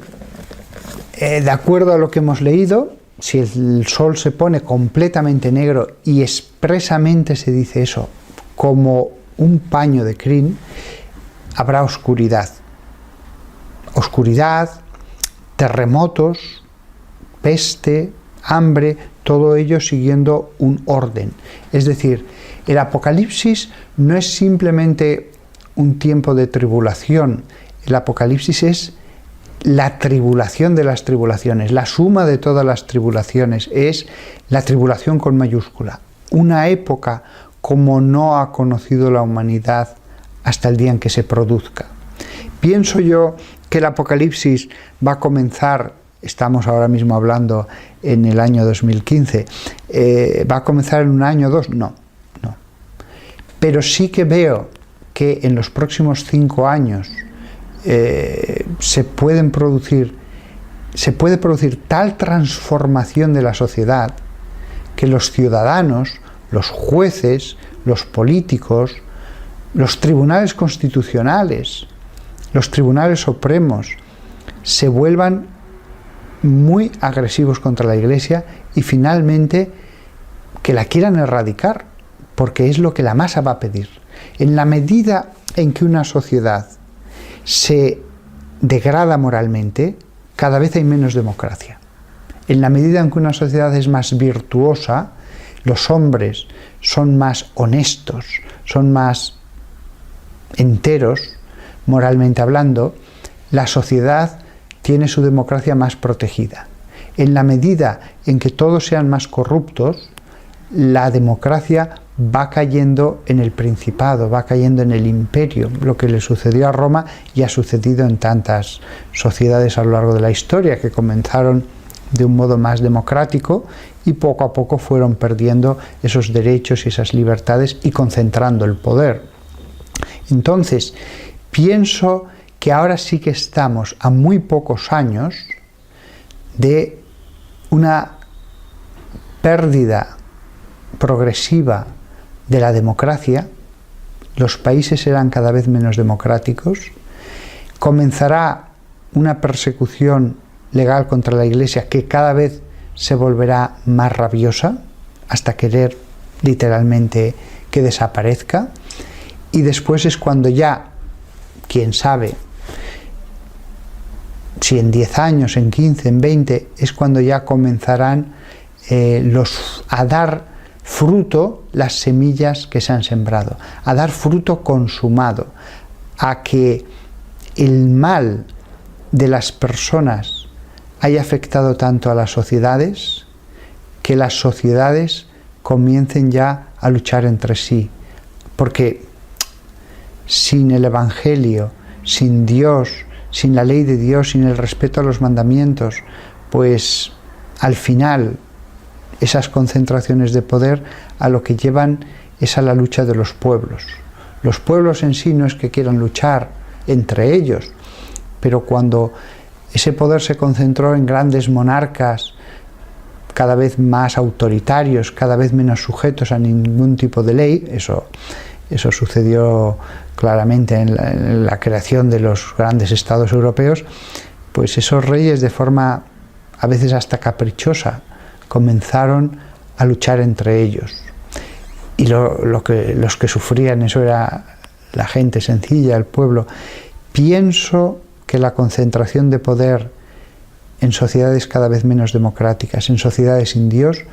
[SPEAKER 1] de acuerdo a lo que hemos leído, si el sol se pone completamente negro, y expresamente se dice eso, como un paño de crin, habrá oscuridad. Oscuridad, terremotos, peste, hambre, todo ello siguiendo un orden. Es decir, el Apocalipsis no es simplemente un tiempo de tribulación. El Apocalipsis es la tribulación de las tribulaciones, la suma de todas las tribulaciones, es la tribulación con mayúscula. Una época como no ha conocido la humanidad hasta el día en que se produzca. Pienso yo que el Apocalipsis va a comenzar, estamos ahora mismo hablando en el año 2015, ¿va a comenzar en un año o dos? No. Pero sí que veo que en los próximos 5 años se puede producir tal transformación de la sociedad que los ciudadanos, los jueces, los políticos, los tribunales constitucionales, los tribunales supremos, se vuelvan muy agresivos contra la Iglesia, y finalmente que la quieran erradicar, porque es lo que la masa va a pedir. En la medida en que una sociedad se degrada moralmente, cada vez hay menos democracia. En la medida en que una sociedad es más virtuosa, los hombres son más honestos, son más enteros, moralmente hablando, la sociedad tiene su democracia más protegida. En la medida en que todos sean más corruptos, la democracia va cayendo en el principado, va cayendo en el imperio. Lo que le sucedió a Roma y ha sucedido en tantas sociedades a lo largo de la historia, que comenzaron de un modo más democrático y poco a poco fueron perdiendo esos derechos y esas libertades y concentrando el poder. Entonces, pienso que ahora sí que estamos a muy pocos años de una pérdida progresiva de la democracia. Los países serán cada vez menos democráticos, comenzará una persecución legal contra la Iglesia que cada vez se volverá más rabiosa, hasta querer literalmente que desaparezca, y después es cuando ya, quién sabe, si en 10 años, en 15, en 20, es cuando ya comenzarán a dar fruto las semillas que se han sembrado, a dar fruto consumado, a que el mal de las personas haya afectado tanto a las sociedades, que las sociedades comiencen ya a luchar entre sí. Porque sin el Evangelio, sin Dios, sin la ley de Dios, sin el respeto a los mandamientos, pues al final esas concentraciones de poder a lo que llevan es a la lucha de los pueblos. Los pueblos en sí no es que quieran luchar entre ellos, pero cuando ese poder se concentró en grandes monarcas cada vez más autoritarios, cada vez menos sujetos a ningún tipo de ley, eso sucedió claramente en la creación de los grandes estados europeos, pues esos reyes, de forma a veces hasta caprichosa, comenzaron a luchar entre ellos. Y los que sufrían eso era la gente sencilla, el pueblo. Pienso que la concentración de poder en sociedades cada vez menos democráticas, en sociedades sin Dios,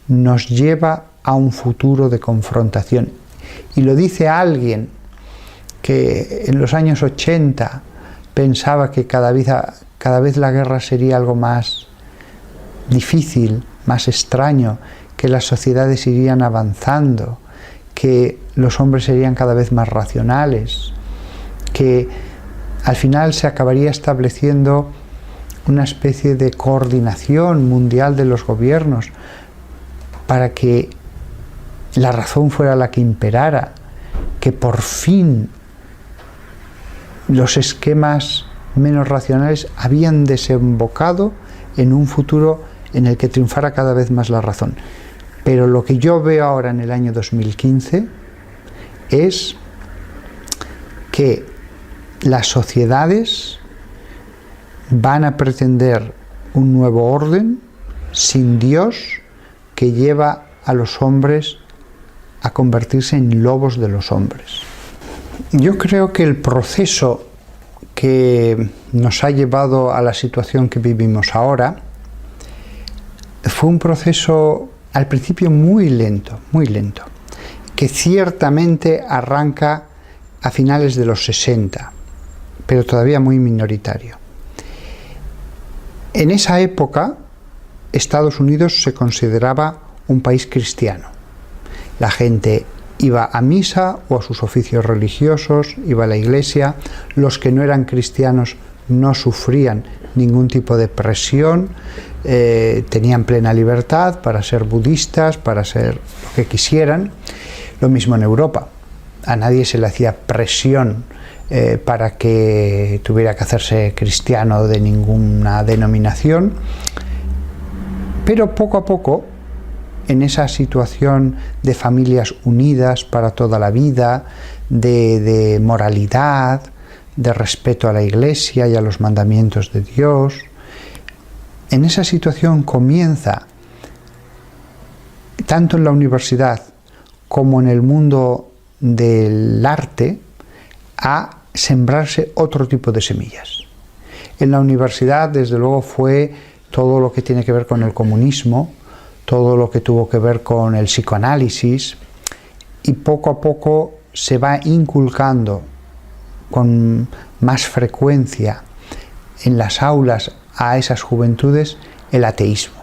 [SPEAKER 1] nos lleva a un futuro de confrontación. Y lo dice alguien que en los años 80 pensaba que cada vez la guerra sería algo más difícil, más extraño, que las sociedades irían avanzando, que los hombres serían cada vez más racionales, que al final se acabaría estableciendo una especie de coordinación mundial de los gobiernos para que la razón fuera la que imperara, que por fin los esquemas menos racionales habían desembocado en un futuro en el que triunfara cada vez más la razón. Pero lo que yo veo ahora en el año 2015 es que las sociedades van a pretender un nuevo orden sin Dios, que lleva a los hombres a convertirse en lobos de los hombres. Yo creo que el proceso que nos ha llevado a la situación que vivimos ahora fue un proceso al principio muy lento, que ciertamente arranca a finales de los 60, pero todavía muy minoritario. En esa época, Estados Unidos se consideraba un país cristiano. La gente iba a misa o a sus oficios religiosos, iba a la iglesia. Los que no eran cristianos no sufrían ningún tipo de presión, tenían plena libertad para ser budistas, para ser lo que quisieran. Lo mismo en Europa. A nadie se le hacía presión para que tuviera que hacerse cristiano de ninguna denominación. Pero poco a poco, en esa situación de familias unidas para toda la vida, de moralidad, de respeto a la Iglesia y a los mandamientos de Dios, en esa situación comienza, tanto en la universidad como en el mundo del arte, a sembrarse otro tipo de semillas. En la universidad, desde luego, fue todo lo que tiene que ver con el comunismo, todo lo que tuvo que ver con el psicoanálisis, y poco a poco se va inculcando con más frecuencia en las aulas a esas juventudes el ateísmo,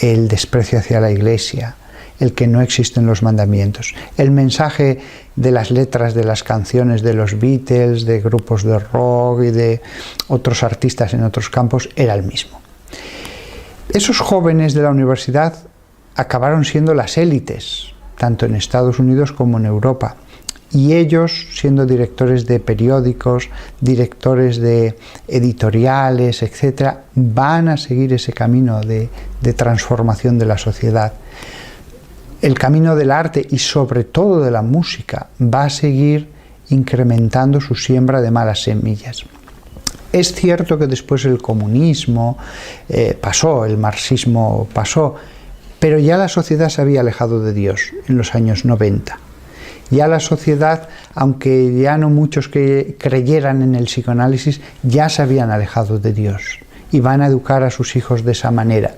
[SPEAKER 1] el desprecio hacia la Iglesia, el que no existen los mandamientos. El mensaje de las letras de las canciones de los Beatles, de grupos de rock y de otros artistas en otros campos era el mismo. Esos jóvenes de la universidad acabaron siendo las élites, tanto en Estados Unidos como en Europa. Y ellos, siendo directores de periódicos, directores de editoriales, etc., van a seguir ese camino de transformación de la sociedad. El camino del arte y sobre todo de la música va a seguir incrementando su siembra de malas semillas. Es cierto que después el comunismo pasó, el marxismo pasó, pero ya la sociedad se había alejado de Dios en los años 90. Ya la sociedad, aunque ya no muchos que creyeran en el psicoanálisis, ya se habían alejado de Dios y van a educar a sus hijos de esa manera.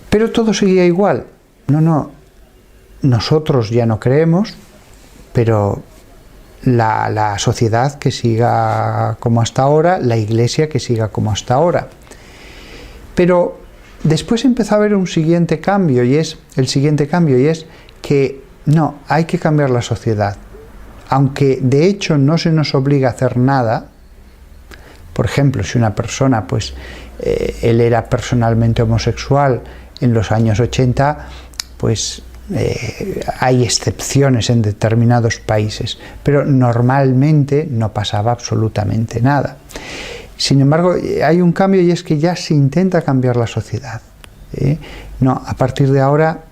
[SPEAKER 1] Pero todo seguía igual. No, nosotros ya no creemos, pero la sociedad que siga como hasta ahora, la Iglesia que siga como hasta ahora. Pero después empezó a haber el siguiente cambio, y es que no, hay que cambiar la sociedad. Aunque de hecho no se nos obliga a hacer nada. Por ejemplo, si una persona, él era personalmente homosexual en los años 80, hay excepciones en determinados países, pero normalmente no pasaba absolutamente nada. Sin embargo, hay un cambio, y es que ya se intenta cambiar la sociedad. No, a partir de ahora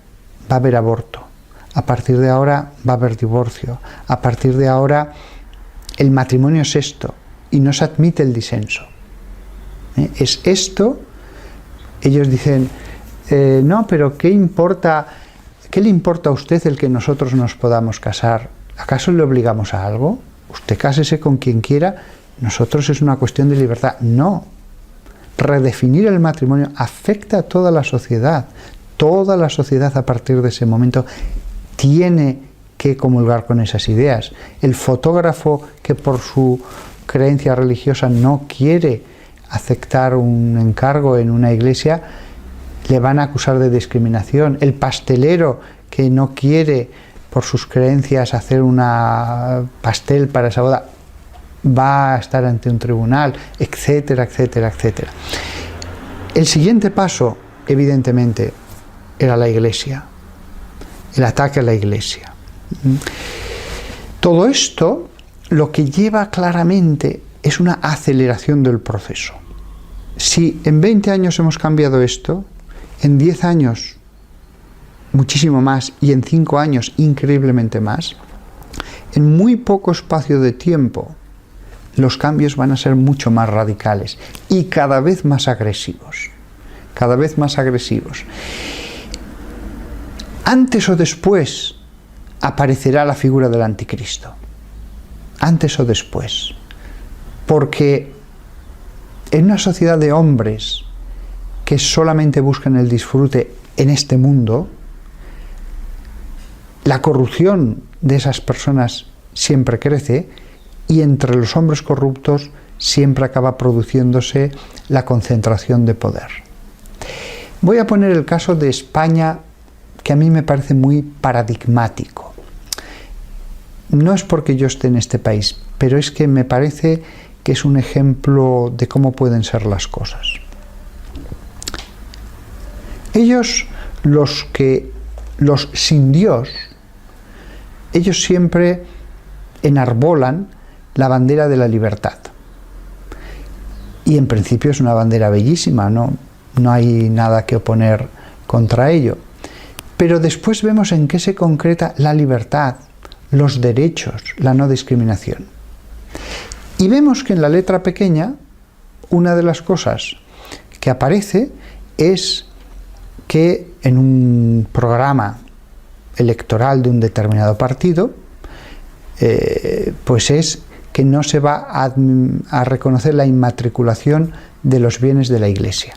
[SPEAKER 1] va a haber aborto. A partir de ahora va a haber divorcio. A partir de ahora el matrimonio es esto y no se admite el disenso. Es esto. Ellos dicen, no, pero ¿qué importa? ¿Qué le importa a usted el que nosotros nos podamos casar? ¿Acaso le obligamos a algo? Usted cásese con quien quiera, nosotros es una cuestión de libertad. No. redefinir el matrimonio afecta a toda la sociedad. Toda la sociedad a partir de ese momento tiene que comulgar con esas ideas. El fotógrafo que por su creencia religiosa no quiere aceptar un encargo en una iglesia, le van a acusar de discriminación. El pastelero que no quiere por sus creencias hacer una pastel para esa boda, va a estar ante un tribunal, etcétera, etcétera, etcétera. El siguiente paso, evidentemente, era la iglesia, el ataque a la iglesia. Todo esto lo que lleva claramente es una aceleración del proceso. Si en 20 años hemos cambiado esto, en 10 años muchísimo más y en 5 años increíblemente más, en muy poco espacio de tiempo los cambios van a ser mucho más radicales y cada vez más agresivos. Cada vez más agresivos. Antes o después aparecerá la figura del anticristo. Antes o después. Porque en una sociedad de hombres que solamente buscan el disfrute en este mundo, la corrupción de esas personas siempre crece y entre los hombres corruptos siempre acaba produciéndose la concentración de poder. Voy a poner el caso de España, que a mí me parece muy paradigmático. No es porque yo esté en este país, pero es que me parece que es un ejemplo de cómo pueden ser las cosas. Ellos, los sin Dios, ellos siempre enarbolan la bandera de la libertad. Y en principio es una bandera bellísima, no hay nada que oponer contra ello. Pero después vemos en qué se concreta la libertad, los derechos, la no discriminación. Y vemos que en la letra pequeña, una de las cosas que aparece es que en un programa electoral de un determinado partido, pues es que no se va a reconocer la inmatriculación de los bienes de la Iglesia.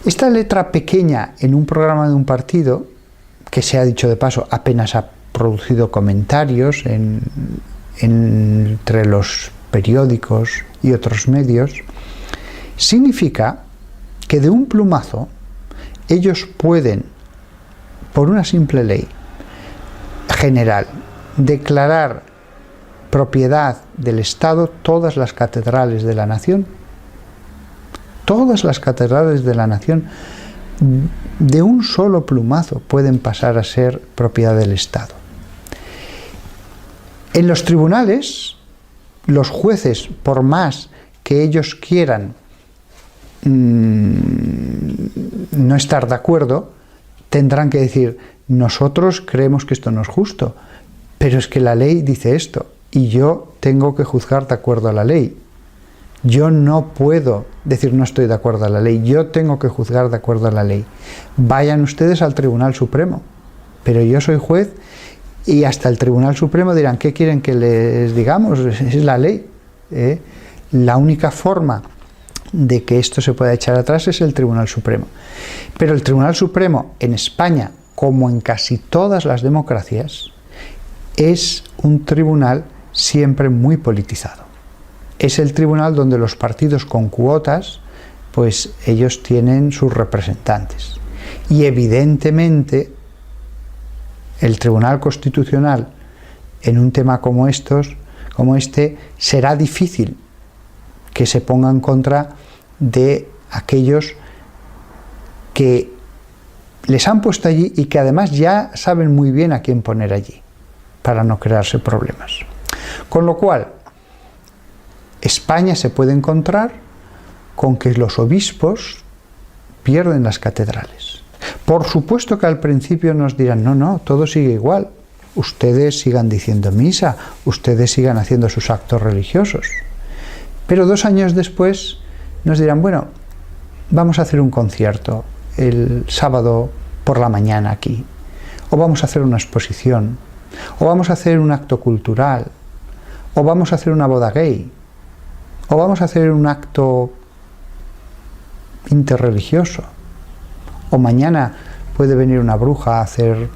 [SPEAKER 1] Esta letra pequeña en un programa de un partido, que se ha dicho de paso, apenas ha producido comentarios entre los periódicos y otros medios, significa que de un plumazo ellos pueden, por una simple ley general, declarar propiedad del Estado todas las catedrales de la nación. Todas las catedrales de la nación, de un solo plumazo, pueden pasar a ser propiedad del Estado. En los tribunales, los jueces, por más que ellos quieran no estar de acuerdo, tendrán que decir: nosotros creemos que esto no es justo, pero es que la ley dice esto y yo tengo que juzgar de acuerdo a la ley. Yo no puedo decir no estoy de acuerdo a la ley, yo tengo que juzgar de acuerdo a la ley. Vayan ustedes al Tribunal Supremo, pero yo soy juez y hasta el Tribunal Supremo dirán: ¿qué quieren que les digamos? Es la ley. La única forma de que esto se pueda echar atrás es el Tribunal Supremo. Pero el Tribunal Supremo en España, como en casi todas las democracias, es un tribunal siempre muy politizado. Es el tribunal donde los partidos con cuotas, pues ellos tienen sus representantes. Y evidentemente el Tribunal Constitucional en un tema como este, será difícil que se ponga en contra de aquellos que les han puesto allí y que además ya saben muy bien a quién poner allí, para no crearse problemas. Con lo cual, España se puede encontrar con que los obispos pierden las catedrales. Por supuesto que al principio nos dirán: no, todo sigue igual, ustedes sigan diciendo misa, ustedes sigan haciendo sus actos religiosos. Pero 2 años después nos dirán: bueno, vamos a hacer un concierto el sábado por la mañana aquí, o vamos a hacer una exposición, o vamos a hacer un acto cultural, o vamos a hacer una boda gay, o vamos a hacer un acto interreligioso. O mañana puede venir una bruja a hacer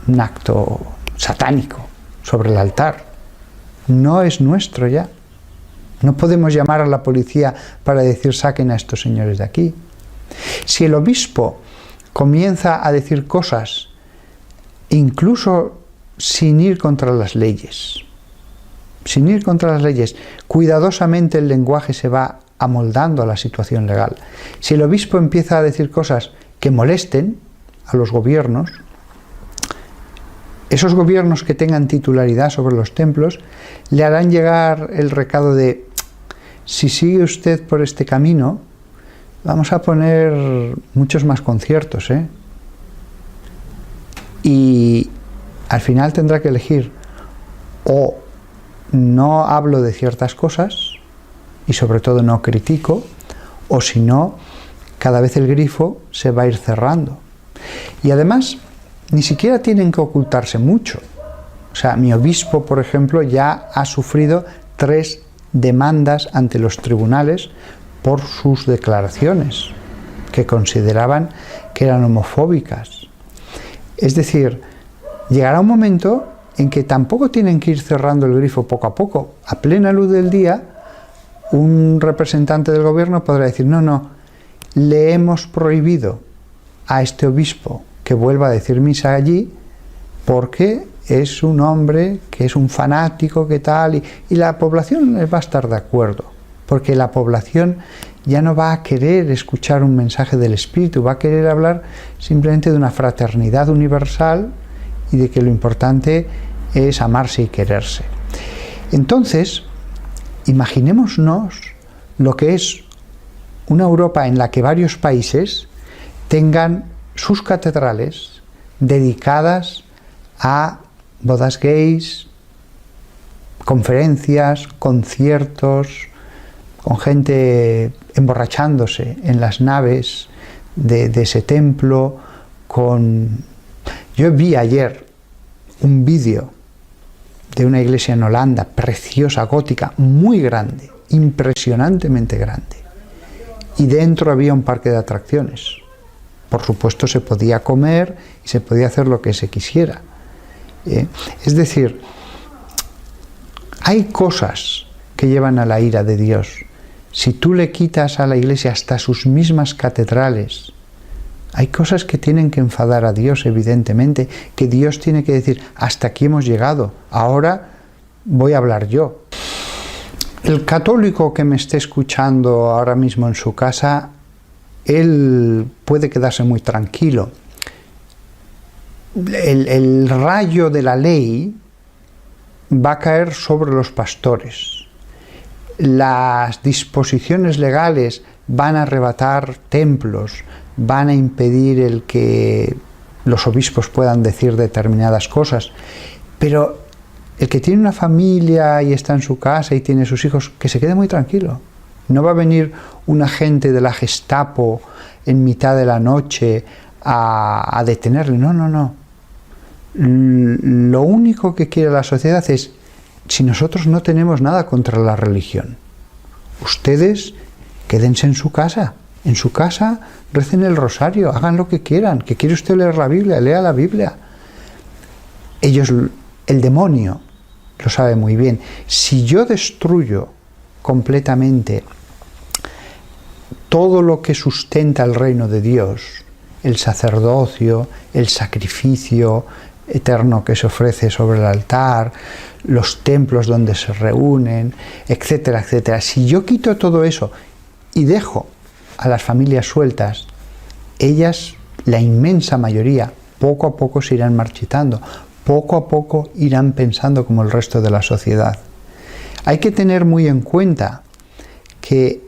[SPEAKER 1] un acto satánico sobre el altar. No es nuestro ya. No podemos llamar a la policía para decir saquen a estos señores de aquí. Si el obispo comienza a decir cosas, incluso sin ir contra las leyes, cuidadosamente el lenguaje se va amoldando a la situación legal. Si el obispo empieza a decir cosas que molesten a los gobiernos, esos gobiernos que tengan titularidad sobre los templos le harán llegar el recado de: si sigue usted por este camino, vamos a poner muchos más conciertos, ¿eh? Y al final tendrá que elegir: o no hablo de ciertas cosas y sobre todo no critico, o si no, cada vez el grifo se va a ir cerrando. Y además, ni siquiera tienen que ocultarse mucho. O sea, mi obispo, por ejemplo, ya ha sufrido 3 demandas ante los tribunales por sus declaraciones, que consideraban que eran homofóbicas. Es decir, llegará un momento en que tampoco tienen que ir cerrando el grifo poco a poco. A plena luz del día, un representante del gobierno podrá decir: no, le hemos prohibido a este obispo que vuelva a decir misa allí porque es un hombre que es un fanático, que tal, y la población va a estar de acuerdo, porque la población ya no va a querer escuchar un mensaje del Espíritu, va a querer hablar simplemente de una fraternidad universal y de que lo importante es amarse y quererse. Entonces, imaginémonos lo que es una Europa en la que varios países tengan sus catedrales dedicadas a bodas gays, conferencias, conciertos, con gente emborrachándose en las naves de ese templo. Yo vi ayer un vídeo de una iglesia en Holanda, preciosa, gótica, muy grande, impresionantemente grande. Y dentro había un parque de atracciones. Por supuesto, se podía comer y se podía hacer lo que se quisiera. Es decir, hay cosas que llevan a la ira de Dios. Si tú le quitas a la iglesia hasta sus mismas catedrales, hay cosas que tienen que enfadar a Dios, evidentemente, que Dios tiene que decir: hasta aquí hemos llegado, ahora voy a hablar yo. El católico que me esté escuchando ahora mismo en su casa, él puede quedarse muy tranquilo. El rayo de la ley va a caer sobre los pastores. Las disposiciones legales van a arrebatar templos, van a impedir el que los obispos puedan decir determinadas cosas, pero el que tiene una familia y está en su casa y tiene sus hijos, que se quede muy tranquilo. No va a venir un agente de la Gestapo en mitad de la noche a detenerle. No. Lo único que quiere la sociedad es: si nosotros no tenemos nada contra la religión, ustedes quédense en su casa, recen el rosario, hagan lo que quieran. ¿Que quiere usted leer la Biblia? Lea la Biblia. El demonio lo sabe muy bien. Si yo destruyo completamente todo lo que sustenta el reino de Dios, el sacerdocio, el sacrificio eterno que se ofrece sobre el altar, los templos donde se reúnen, etcétera, etcétera. Si yo quito todo eso y dejo a las familias sueltas, ellas, la inmensa mayoría, poco a poco se irán marchitando, poco a poco irán pensando como el resto de la sociedad. Hay que tener muy en cuenta que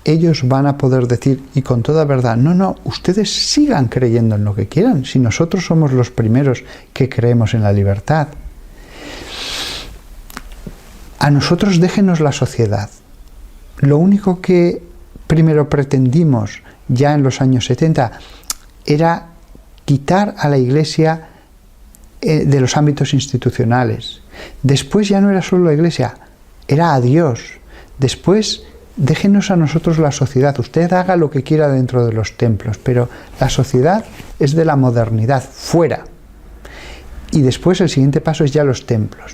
[SPEAKER 1] ellos van a poder decir, y con toda verdad: no, ustedes sigan creyendo en lo que quieran, si nosotros somos los primeros que creemos en la libertad. A nosotros déjenos la sociedad. Lo único que primero pretendimos ya en los años 70 era quitar a la Iglesia de los ámbitos institucionales. Después ya no era solo la Iglesia, era a Dios. Después déjenos a nosotros la sociedad, usted haga lo que quiera dentro de los templos, pero la sociedad es de la modernidad, fuera. Y después el siguiente paso es ya los templos.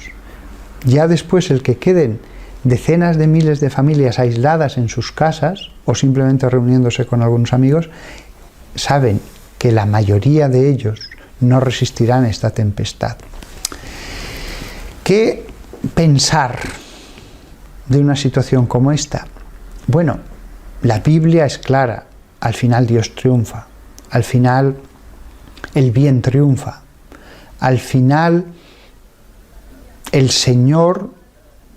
[SPEAKER 1] Ya después el que queden decenas de miles de familias aisladas en sus casas o simplemente reuniéndose con algunos amigos, saben que la mayoría de ellos no resistirán esta tempestad. ¿Qué pensar de una situación como esta? Bueno, la Biblia es clara, al final Dios triunfa, al final el bien triunfa, al final el Señor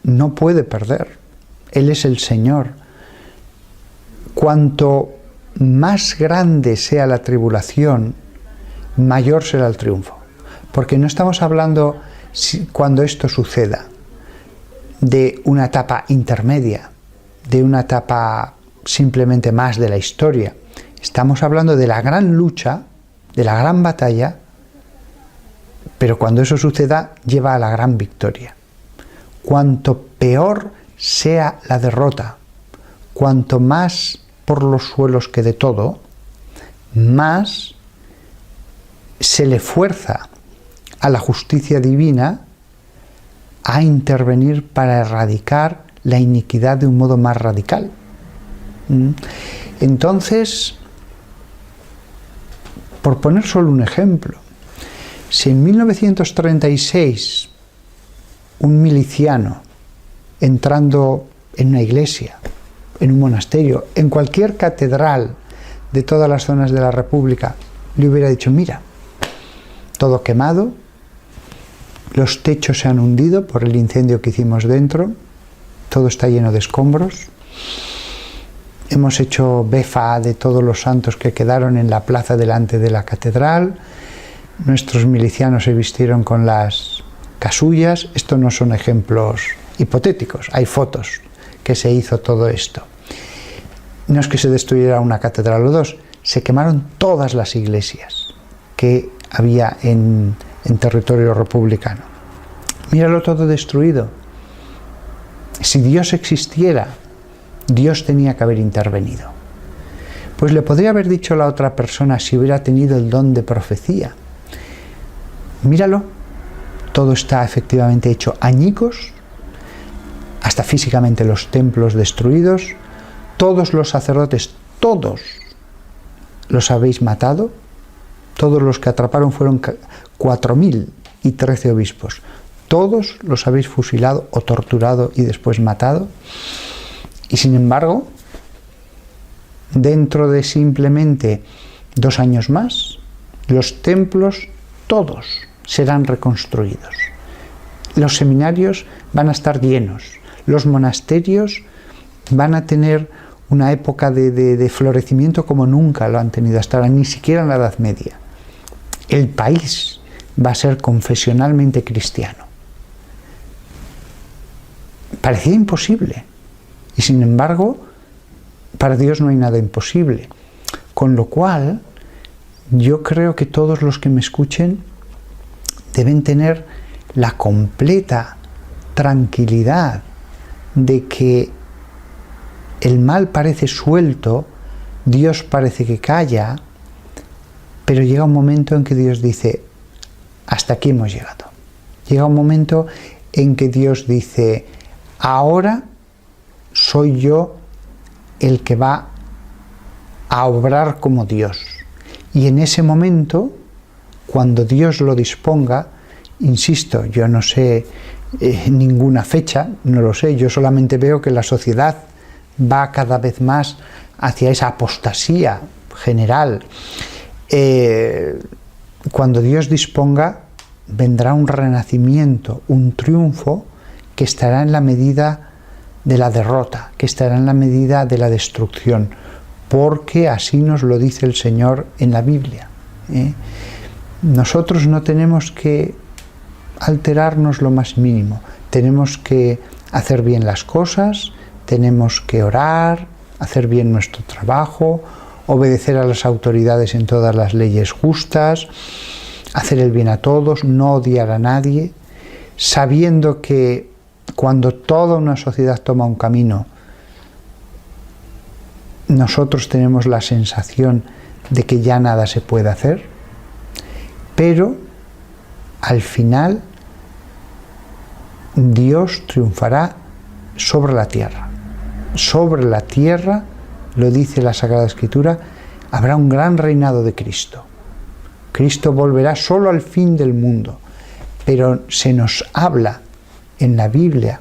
[SPEAKER 1] no puede perder, Él es el Señor. Cuanto más grande sea la tribulación, mayor será el triunfo, porque no estamos hablando, cuando esto suceda, de una etapa intermedia, de una etapa simplemente más de la historia. Estamos hablando de la gran lucha, de la gran batalla, pero cuando eso suceda, lleva a la gran victoria. Cuanto peor sea la derrota, cuanto más por los suelos quede todo, más se le fuerza a la justicia divina a intervenir para erradicar la iniquidad de un modo más radical. Entonces, por poner solo un ejemplo, si en 1936 un miliciano entrando en una iglesia, en un monasterio, en cualquier catedral de todas las zonas de la República, le hubiera dicho: mira, todo quemado, los techos se han hundido por el incendio que hicimos dentro, todo está lleno de escombros, hemos hecho befa de todos los santos que quedaron en la plaza delante de la catedral, nuestros milicianos se vistieron con las casullas. Esto no son ejemplos hipotéticos, hay fotos que se hizo todo esto. No es que se destruyera una catedral o dos, se quemaron todas las iglesias que había en territorio republicano. Míralo todo destruido. Si Dios existiera, Dios tenía que haber intervenido. Pues le podría haber dicho a la otra persona si hubiera tenido el don de profecía: míralo, todo está efectivamente hecho añicos, hasta físicamente los templos destruidos, todos los sacerdotes, todos los habéis matado, todos los que atraparon fueron 4.013 obispos, todos los habéis fusilado o torturado y después matado, y sin embargo, dentro de simplemente 2 años más, los templos todos serán reconstruidos. Los seminarios van a estar llenos, los monasterios van a tener una época de florecimiento como nunca lo han tenido hasta ahora, ni siquiera en la Edad Media. El país va a ser confesionalmente cristiano. Parecía imposible, y sin embargo, para Dios no hay nada imposible. Con lo cual, yo creo que todos los que me escuchen deben tener la completa tranquilidad de que el mal parece suelto, Dios parece que calla, pero llega un momento en que Dios dice: hasta aquí hemos llegado. Llega un momento en que Dios dice: ahora soy yo el que va a obrar como Dios. Y en ese momento, cuando Dios lo disponga, insisto, yo no sé ninguna fecha, no lo sé, yo solamente veo que la sociedad va cada vez más hacia esa apostasía general. Cuando Dios disponga, vendrá un renacimiento, un triunfo que estará en la medida de la derrota, que estará en la medida de la destrucción, porque así nos lo dice el Señor en la Biblia. Nosotros no tenemos que alterarnos lo más mínimo, tenemos que hacer bien las cosas, tenemos que orar, hacer bien nuestro trabajo, obedecer a las autoridades en todas las leyes justas, hacer el bien a todos, no odiar a nadie, sabiendo que cuando toda una sociedad toma un camino, nosotros tenemos la sensación de que ya nada se puede hacer, pero al final Dios triunfará sobre la tierra. Sobre la tierra, lo dice la Sagrada Escritura, habrá un gran reinado de Cristo. Cristo volverá solo al fin del mundo, pero se nos habla en la Biblia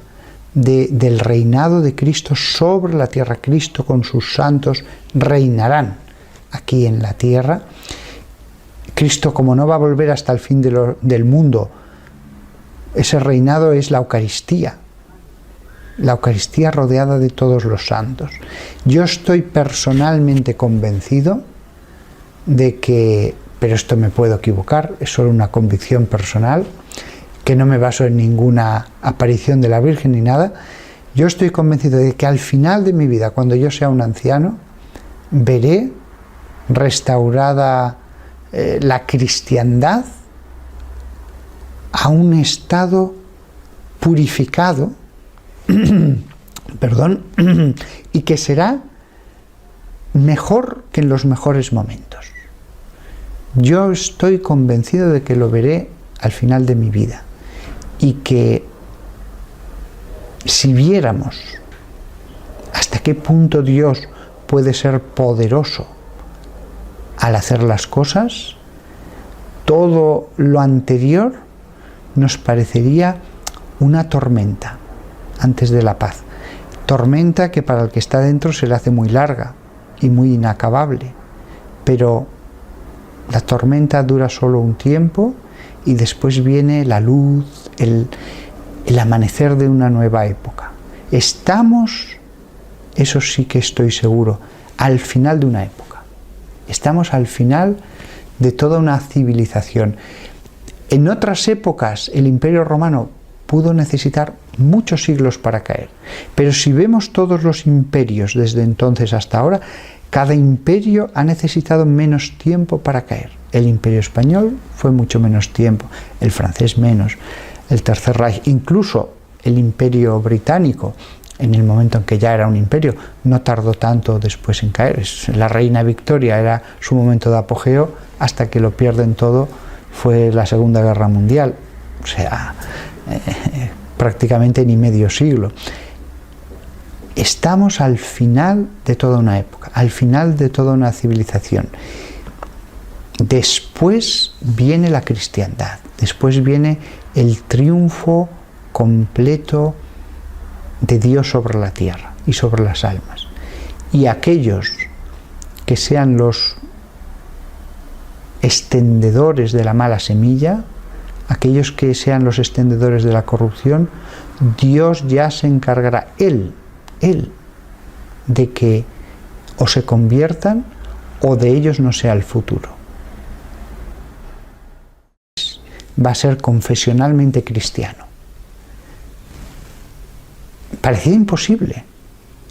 [SPEAKER 1] del reinado de Cristo sobre la tierra. Cristo con sus santos reinarán aquí en la tierra. Cristo, como no va a volver hasta el fin del mundo, ese reinado es la Eucaristía rodeada de todos los santos. Yo estoy personalmente convencido de que, pero esto me puedo equivocar, es solo una convicción personal, que no me baso en ninguna aparición de la Virgen ni nada. Yo estoy convencido de que al final de mi vida, cuando yo sea un anciano, veré restaurada la cristiandad a un estado purificado, perdón, y que será mejor que en los mejores momentos. Yo estoy convencido de que lo veré al final de mi vida, y que si viéramos hasta qué punto Dios puede ser poderoso al hacer las cosas, todo lo anterior nos parecería una tormenta antes de la paz. Tormenta que para el que está dentro se le hace muy larga y muy inacabable, pero la tormenta dura solo un tiempo y después viene la luz, el amanecer de una nueva época. Estamos, eso sí que estoy seguro, al final de una época. Estamos al final de toda una civilización. En otras épocas el Imperio Romano pudo necesitar muchos siglos para caer, pero si vemos todos los imperios desde entonces hasta ahora, cada imperio ha necesitado menos tiempo para caer. El Imperio Español fue mucho menos tiempo, el francés menos, el Tercer Reich, incluso el Imperio Británico, en el momento en que ya era un imperio, no tardó tanto después en caer. La reina Victoria era su momento de apogeo, hasta que lo pierden todo fue la Segunda Guerra Mundial, o sea, prácticamente ni medio siglo. Estamos al final de toda una época, al final de toda una civilización. Después viene la cristiandad, después viene el triunfo completo de Dios sobre la tierra y sobre las almas. Y aquellos que sean los extendedores de la mala semilla, aquellos que sean los extendedores de la corrupción, Dios ya se encargará, Él, de que o se conviertan o de ellos no sea el futuro. Va a ser confesionalmente cristiano. Parecía imposible,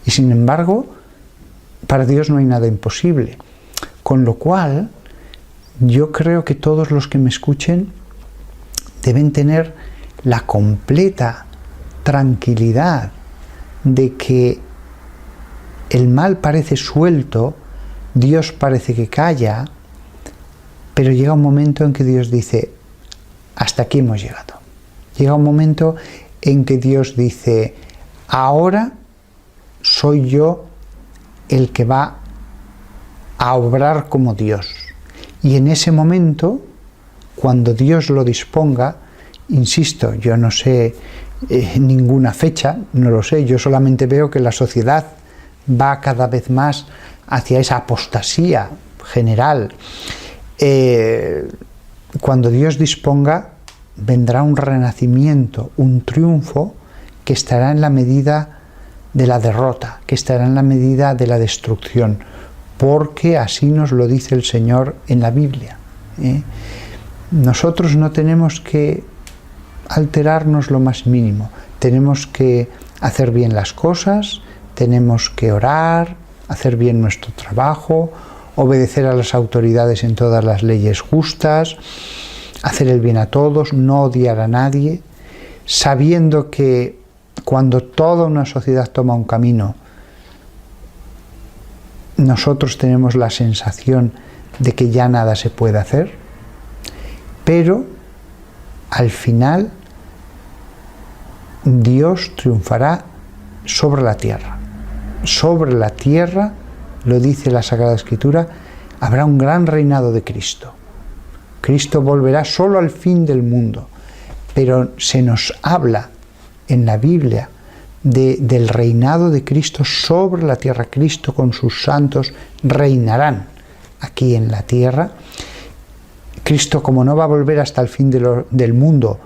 [SPEAKER 1] y sin embargo, para Dios no hay nada imposible. Con lo cual, yo creo que todos los que me escuchen deben tener la completa tranquilidad de que el mal parece suelto, Dios parece que calla, pero llega un momento en que Dios dice, hasta aquí hemos llegado. Llega un momento en que Dios dice, ahora soy yo el que va a obrar como Dios. Y en ese momento, cuando Dios lo disponga, insisto, yo no sé ninguna fecha, no lo sé, yo solamente veo que la sociedad va cada vez más hacia esa apostasía general. Cuando Dios disponga, vendrá un renacimiento, un triunfo que estará en la medida de la derrota, que estará en la medida de la destrucción, porque así nos lo dice el Señor en la Biblia. Nosotros no tenemos que alterarnos lo más mínimo, tenemos que hacer bien las cosas, tenemos que orar, hacer bien nuestro trabajo, obedecer a las autoridades en todas las leyes justas, hacer el bien a todos, no odiar a nadie, sabiendo que cuando toda una sociedad toma un camino, nosotros tenemos la sensación de que ya nada se puede hacer, pero al final Dios triunfará sobre la tierra. Sobre la tierra, lo dice la Sagrada Escritura, habrá un gran reinado de Cristo. Cristo volverá solo al fin del mundo, pero se nos habla en la Biblia del reinado de Cristo sobre la tierra. Cristo con sus santos reinarán aquí en la tierra. Cristo, como no va a volver hasta el fin del mundo,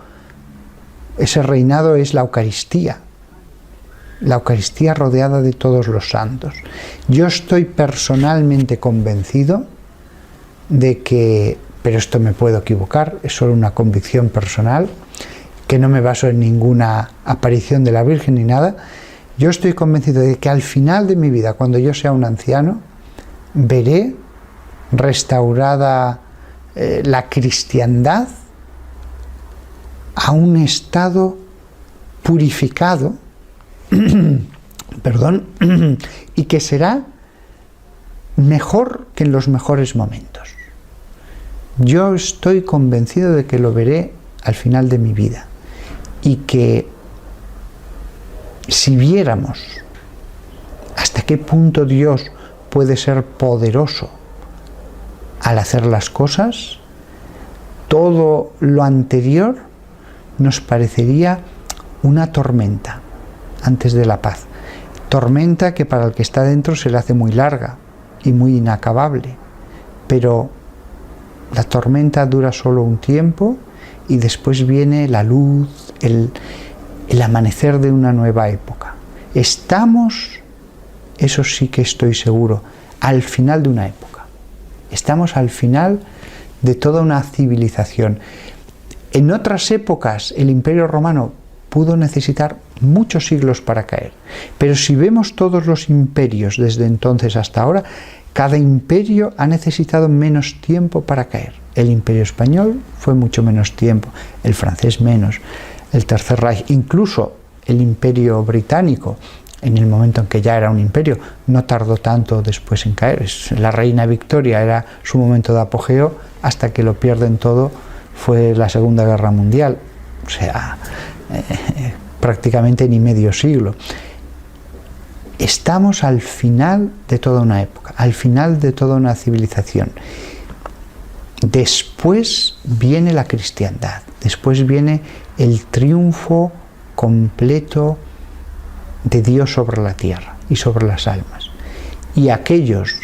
[SPEAKER 1] ese reinado es la Eucaristía rodeada de todos los santos. Yo estoy personalmente convencido de que, pero esto me puedo equivocar, es solo una convicción personal, que no me baso en ninguna aparición de la Virgen ni nada. Yo estoy convencido de que al final de mi vida, cuando yo sea un anciano, veré restaurada la cristiandad a un estado purificado, perdón, y que será mejor que en los mejores momentos. Yo estoy convencido de que lo veré al final de mi vida, y que si viéramos hasta qué punto Dios puede ser poderoso al hacer las cosas, todo lo anterior nos parecería una tormenta antes de la paz. Tormenta que para el que está dentro se le hace muy larga y muy inacabable, pero la tormenta dura solo un tiempo y después viene la luz, el amanecer de una nueva época. Estamos, eso sí que estoy seguro, al final de una época. Estamos al final de toda una civilización. En otras épocas el Imperio Romano pudo necesitar muchos siglos para caer, pero si vemos todos los imperios desde entonces hasta ahora, cada imperio ha necesitado menos tiempo para caer. El Imperio Español fue mucho menos tiempo, el francés menos, el Tercer Reich, incluso el Imperio Británico, en el momento en que ya era un imperio, no tardó tanto después en caer. La reina Victoria era su momento de apogeo, hasta que lo pierden todo fue la Segunda Guerra Mundial, o sea, prácticamente ni medio siglo. Estamos al final de toda una época, al final de toda una civilización. Después viene la cristiandad, después viene el triunfo completo de Dios sobre la tierra y sobre las almas. Y aquellos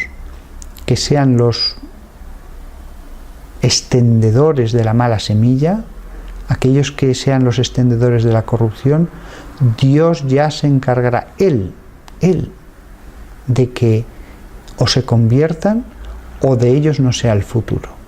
[SPEAKER 1] que sean los extendedores de la mala semilla, aquellos que sean los extendedores de la corrupción, Dios ya se encargará, Él, de que o se conviertan o de ellos no sea el futuro.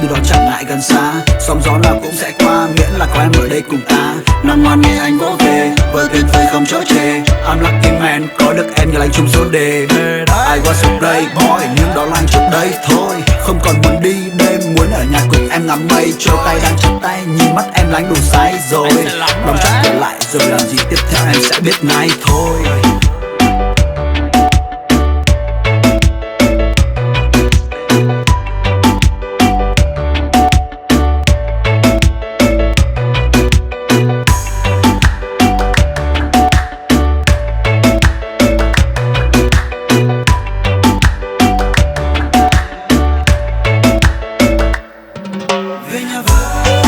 [SPEAKER 2] đó chẳng ngại gần xa. Sóng gió nào cũng sẽ qua, miễn là có em ở đây cùng ta. Nằm ngoan nghe anh vỗ về, với tuyệt vời không chối chê. I'm lucky man, có được em như lành chung số đề. I was a playboy, nhưng đó là anh trước đây thôi. Không còn muốn đi đêm, muốn ở nhà cùng em ngắm mây trôi. Tay đang chặt tay, nhìn mắt em lánh đủ say rồi. Đóng chắc trở lại rồi làm gì tiếp theo em sẽ biết ngay thôi. Về nhà với